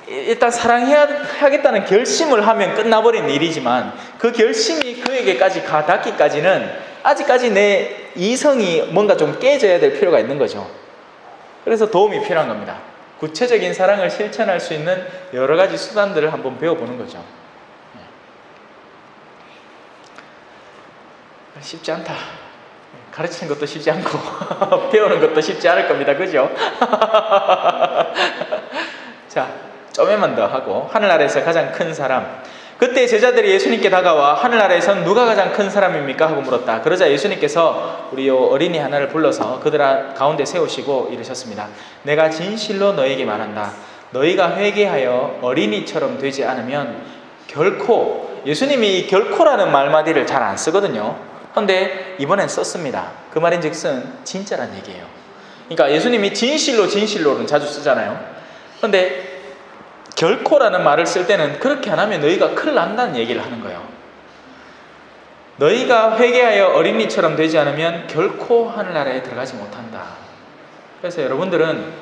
일단 사랑해야겠다는 결심을 하면 끝나버린 일이지만 그 결심이 그에게까지 닿기까지는 아직까지 내 이성이 뭔가 좀 깨져야 될 필요가 있는 거죠. 그래서 도움이 필요한 겁니다. 구체적인 사랑을 실천할 수 있는 여러 가지 수단들을 한번 배워보는 거죠. 쉽지 않다. 가르치는 것도 쉽지 않고 배우는 것도 쉽지 않을 겁니다. 그죠? 자, 좀만 더 하고 하늘나라에서 가장 큰 사람. 그때 제자들이 예수님께 다가와 하늘나라에선 누가 가장 큰 사람입니까? 하고 물었다. 그러자 예수님께서 우리 어린이 하나를 불러서 그들 가운데 세우시고 이르셨습니다. 내가 진실로 너에게 말한다. 너희가 회개하여 어린이처럼 되지 않으면 결코, 예수님이 이 결코라는 말마디를 잘 안 쓰거든요. 그런데 이번엔 썼습니다. 그 말인즉슨 진짜란 얘기예요. 그러니까 예수님이 진실로는 자주 쓰잖아요. 그런데 결코라는 말을 쓸 때는 그렇게 안 하면 너희가 큰일 난다는 얘기를 하는 거예요. 너희가 회개하여 어린이처럼 되지 않으면 결코 하늘나라에 들어가지 못한다. 그래서 여러분들은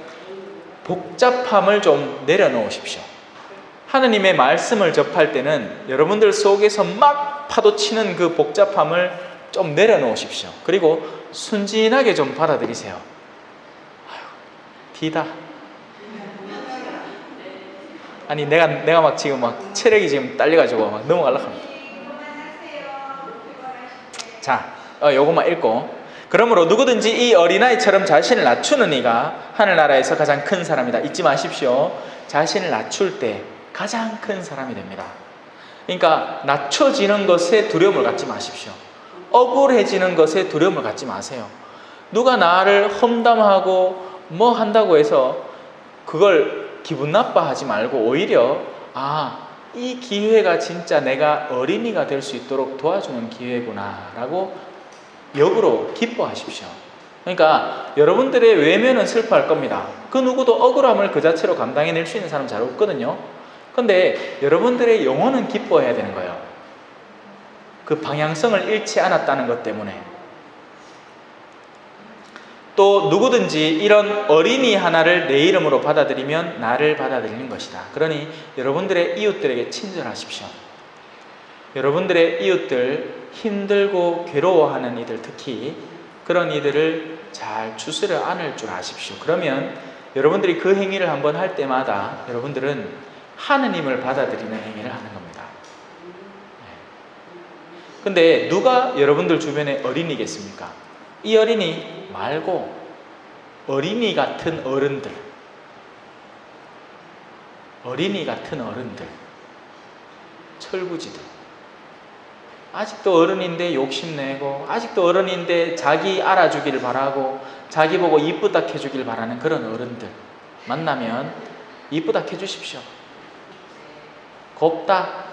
복잡함을 좀 내려놓으십시오. 하느님의 말씀을 접할 때는 여러분들 속에서 막 파도치는 그 복잡함을 좀 내려놓으십시오. 그리고 순진하게 좀 받아들이세요. 아유, 디다. 아니 내가 막 지금 막 체력이 지금 딸려가지고 막 넘어가려고 합니다. 자, 요것만 읽고. 그러므로 누구든지 이 어린아이처럼 자신을 낮추는 이가 하늘나라에서 가장 큰 사람이다. 잊지 마십시오. 자신을 낮출 때 가장 큰 사람이 됩니다. 그러니까 낮춰지는 것에 두려움을 갖지 마십시오. 억울해지는 것에 두려움을 갖지 마세요. 누가 나를 험담하고 뭐 한다고 해서 그걸 기분 나빠하지 말고 오히려 이 기회가 진짜 내가 어린이가 될 수 있도록 도와주는 기회구나 라고 역으로 기뻐하십시오. 그러니까 여러분들의 외면은 슬퍼할 겁니다. 그 누구도 억울함을 그 자체로 감당해낼 수 있는 사람 잘 없거든요. 그런데 여러분들의 영혼은 기뻐해야 되는 거예요. 그 방향성을 잃지 않았다는 것 때문에. 또 누구든지 이런 어린이 하나를 내 이름으로 받아들이면 나를 받아들이는 것이다. 그러니 여러분들의 이웃들에게 친절하십시오. 여러분들의 이웃들, 힘들고 괴로워하는 이들, 특히 그런 이들을 잘 추스려 안을 줄 아십시오. 그러면 여러분들이 그 행위를 한번 할 때마다 여러분들은 하느님을 받아들이는 행위를 하는 겁니다. 근데 누가 여러분들 주변에 어린이겠습니까? 이 어린이 말고 어린이 같은 어른들, 철부지들, 아직도 어른인데 욕심내고, 아직도 어른인데 자기 알아주기를 바라고, 자기 보고 이쁘다 해주길 바라는 그런 어른들 만나면 이쁘다 해주십시오. 곱다.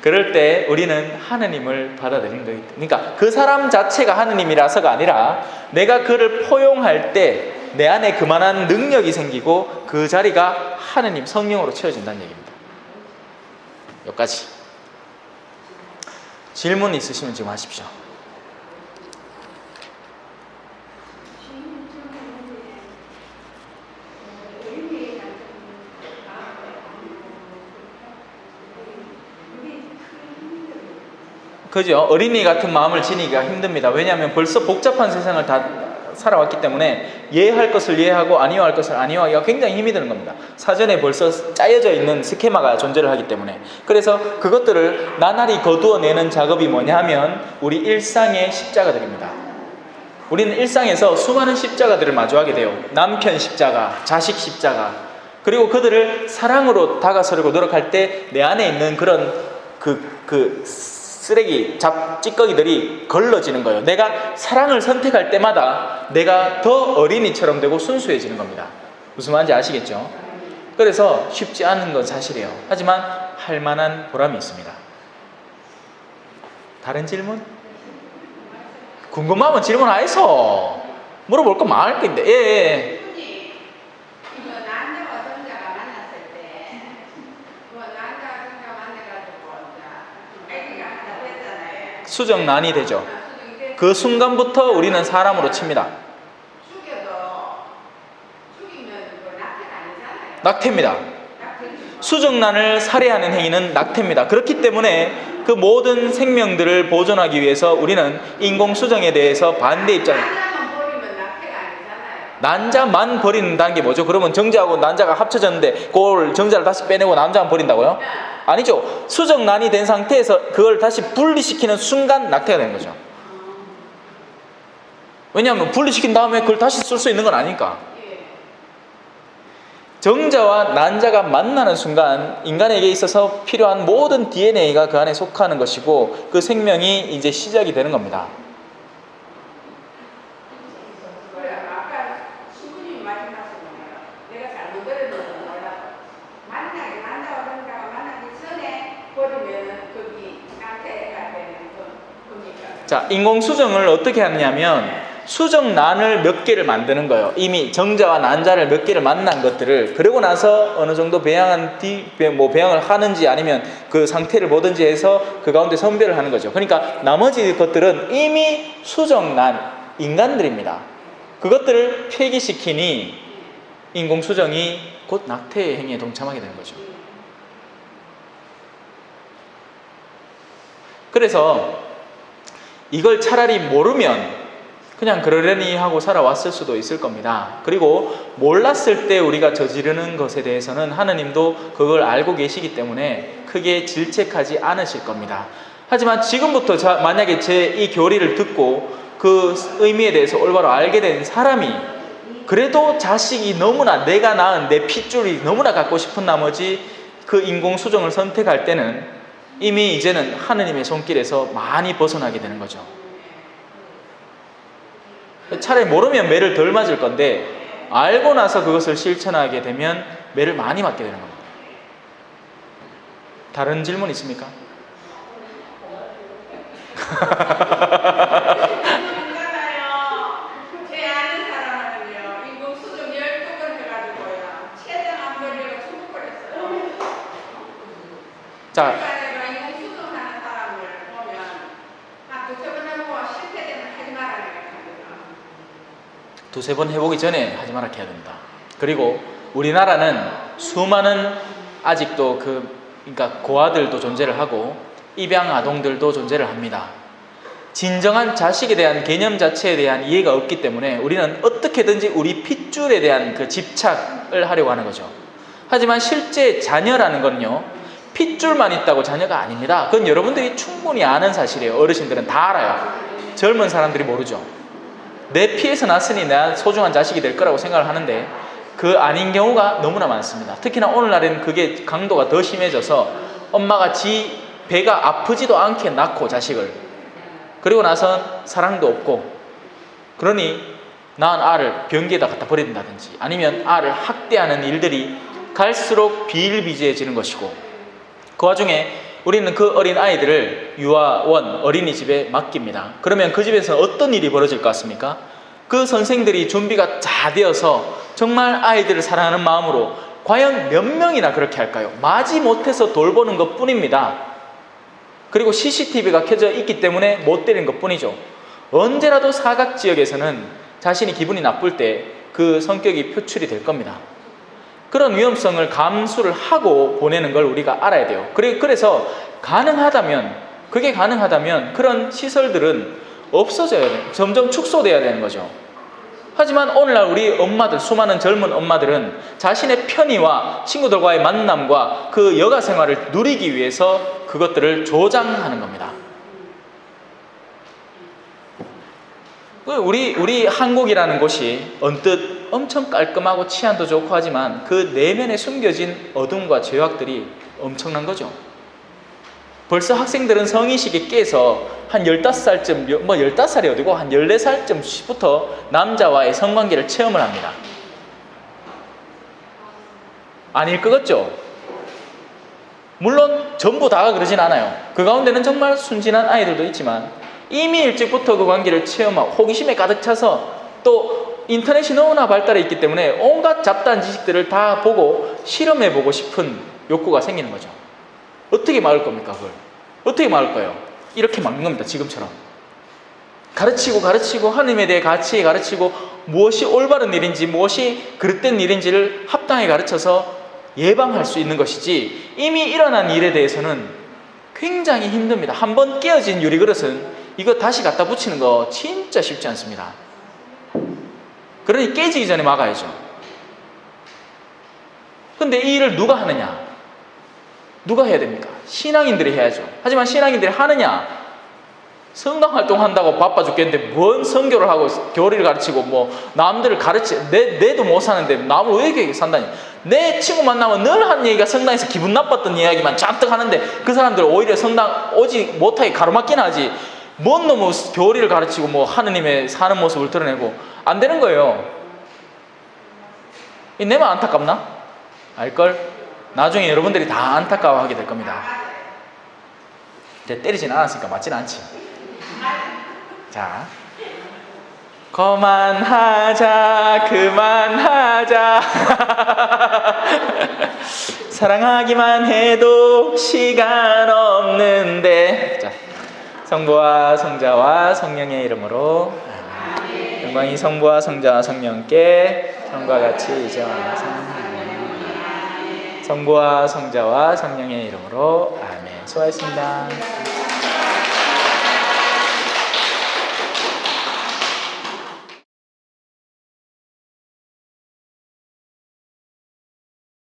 그럴 때 우리는 하느님을 받아들이는 거예요. 그러니까 그 사람 자체가 하느님이라서가 아니라 내가 그를 포용할 때 내 안에 그만한 능력이 생기고 그 자리가 하느님 성령으로 채워진다는 얘기입니다. 여기까지. 질문 있으시면 지금 하십시오. 그죠? 어린이 같은 마음을 지니기가 힘듭니다. 왜냐하면 벌써 복잡한 세상을 다 살아왔기 때문에 예할 것을 예하고 아니할 것을 아니하기가 굉장히 힘이 드는 겁니다. 사전에 벌써 짜여져 있는 스케마가 존재를 하기 때문에. 그래서 그것들을 나날이 거두어내는 작업이 뭐냐 하면 우리 일상의 십자가들입니다. 우리는 일상에서 수많은 십자가들을 마주하게 돼요. 남편 십자가, 자식 십자가, 그리고 그들을 사랑으로 다가서려고 노력할 때 내 안에 있는 그런 쓰레기, 찌꺼기들이 걸러지는 거예요. 내가 사랑을 선택할 때마다 내가 더 어린이처럼 되고 순수해지는 겁니다. 무슨 말인지 아시겠죠? 그래서 쉽지 않은 건 사실이에요. 하지만 할 만한 보람이 있습니다. 다른 질문? 궁금하면 질문 안 해서 물어볼 거 많을 건데. 예. 수정난이 되죠. 그 순간부터 우리는 사람으로 칩니다. 낙태입니다. 수정란을 살해하는 행위는 낙태입니다. 그렇기 때문에 그 모든 생명들을 보존하기 위해서 우리는 인공수정에 대해서 반대 입장. 난자만 버리면 낙태가 아니잖아요. 난자만 버린다는 게 뭐죠? 그러면 정자하고 난자가 합쳐졌는데 그걸 정자를 다시 빼내고 난자만 버린다고요? 아니죠. 수정란이 된 상태에서 그걸 다시 분리시키는 순간 낙태가 되는 거죠. 왜냐하면 분리시킨 다음에 그걸 다시 쓸 수 있는 건 아니니까. 정자와 난자가 만나는 순간 인간에게 있어서 필요한 모든 DNA가 그 안에 속하는 것이고 그 생명이 이제 시작이 되는 겁니다. 그래, 아까 신부님이 말씀하셨잖아요. 내가 잘못 들었는지 몰라서 만나게 난자와 정자가 만나기 전에 버리면은 거기 낙태가 되는 겁니까? 자, 인공수정을 어떻게 하느냐면 수정란을 몇 개를 만드는 거예요. 이미 정자와 난자를 몇 개를 만난 것들을 그러고 나서 어느 정도 배양을 하는지 아니면 그 상태를 보든지 해서 그 가운데 선별을 하는 거죠. 그러니까 나머지 것들은 이미 수정란 인간들입니다. 그것들을 폐기시키니 인공수정이 곧 낙태의 행위에 동참하게 되는 거죠. 그래서 이걸 차라리 모르면 그냥 그러려니 하고 살아왔을 수도 있을 겁니다. 그리고 몰랐을 때 우리가 저지르는 것에 대해서는 하느님도 그걸 알고 계시기 때문에 크게 질책하지 않으실 겁니다. 하지만 지금부터 만약에 제 이 교리를 듣고 그 의미에 대해서 올바로 알게 된 사람이 그래도 자식이 너무나 내가 낳은 내 핏줄이 너무나 갖고 싶은 나머지 그 인공수정을 선택할 때는 이미 이제는 하느님의 손길에서 많이 벗어나게 되는 거죠. 차라리 모르면 매를 덜 맞을 건데 알고 나서 그것을 실천하게 되면 매를 많이 맞게 되는 겁니다. 다른 질문 있습니까? 제 아는 사람은요, 인공수정 12번 해가지고요, 최대한 안 버리고 죽어버렸어요. 자, 내가 인공수정 하는 사람을 보면 한 두세 번 해보고 실패되면 하지 말아야 됩니다. 두세 번 해보기 전에 하지 말아 해야 된다. 그리고 우리나라는 수많은 아직도 그러니까 고아들도 존재를 하고 입양 아동들도 존재를 합니다. 진정한 자식에 대한 개념 자체에 대한 이해가 없기 때문에 우리는 어떻게든지 우리 핏줄에 대한 그 집착을 하려고 하는 거죠. 하지만 실제 자녀라는 건요, 핏줄만 있다고 자녀가 아닙니다. 그건 여러분들이 충분히 아는 사실이에요. 어르신들은 다 알아요. 젊은 사람들이 모르죠. 내 피에서 났으니 내 소중한 자식이 될 거라고 생각을 하는데 그 아닌 경우가 너무나 많습니다. 특히나 오늘날에는 그게 강도가 더 심해져서 엄마가 지 배가 아프지도 않게 낳고 자식을 그리고 나서 사랑도 없고 그러니 낳은 알을 변기에다 갖다 버린다든지 아니면 알을 학대하는 일들이 갈수록 비일비재해지는 것이고 그 와중에 우리는 그 어린 아이들을 유아원, 어린이집에 맡깁니다. 그러면 그 집에서 어떤 일이 벌어질 것 같습니까? 그 선생들이 준비가 다 되어서 정말 아이들을 사랑하는 마음으로 과연 몇 명이나 그렇게 할까요? 마지 못해서 돌보는 것 뿐입니다. 그리고 CCTV가 켜져 있기 때문에 못 때리는 것 뿐이죠. 언제라도 사각지역에서는 자신이 기분이 나쁠 때 그 성격이 표출이 될 겁니다. 그런 위험성을 감수를 하고 보내는 걸 우리가 알아야 돼요. 그래서 그게 가능하다면 그런 시설들은 없어져야 돼요. 점점 축소돼야 되는 거죠. 하지만 오늘날 우리 엄마들, 수많은 젊은 엄마들은 자신의 편의와 친구들과의 만남과 그 여가 생활을 누리기 위해서 그것들을 조장하는 겁니다. 우리 한국이라는 곳이 언뜻 엄청 깔끔하고 치안도 좋고 하지만 그 내면에 숨겨진 어둠과 죄악들이 엄청난 거죠. 벌써 학생들은 성인식에 깨서 한 15살쯤, 15살이 어디고 한 14살쯤부터 남자와의 성관계를 체험을 합니다. 아닐 것 같죠? 물론 전부 다가 그러진 않아요. 그 가운데는 정말 순진한 아이들도 있지만 이미 일찍부터 그 관계를 체험하고 호기심에 가득 차서 또 인터넷이 너무나 발달해 있기 때문에 온갖 잡다한 지식들을 다 보고 실험해보고 싶은 욕구가 생기는 거죠. 어떻게 막을 겁니까, 그걸? 어떻게 막을 거예요? 이렇게 막는 겁니다, 지금처럼. 가르치고 하나님에 대해 같이 가르치고 무엇이 올바른 일인지 무엇이 그릇된 일인지를 합당히 가르쳐서 예방할 수 있는 것이지 이미 일어난 일에 대해서는 굉장히 힘듭니다. 한번 깨어진 유리그릇은 이거 다시 갖다 붙이는 거 진짜 쉽지 않습니다. 그러니 깨지기 전에 막아야죠. 근데 이 일을 누가 하느냐? 누가 해야 됩니까? 신앙인들이 해야죠. 하지만 신앙인들이 하느냐? 성당 활동한다고 바빠 죽겠는데 뭔 선교를 하고 교리를 가르치고 뭐 남들을 내도 못 사는데 남을 왜 이렇게 산다니. 내 친구 만나면 늘 하는 얘기가 성당에서 기분 나빴던 이야기만 잔뜩 하는데 그 사람들 오히려 성당 오지 못하게 가로막기나 하지. 뭔 놈의 교리를 가르치고 뭐 하느님의 사는 모습을 드러내고 안 되는 거예요. 내만 안타깝나? 알걸? 나중에 여러분들이 다 안타까워하게 될 겁니다. 이제 때리진 않았으니까 맞진 않지. 자, 그만하자. 사랑하기만 해도 시간 없는데. 자, 성부와 성자와 성령의 이름으로 아멘. 영광이 성부와 성자와 성령께 성과 같이 이제와 항상 성부와 성자와 성령의 이름으로 아멘. 수고하셨습니다.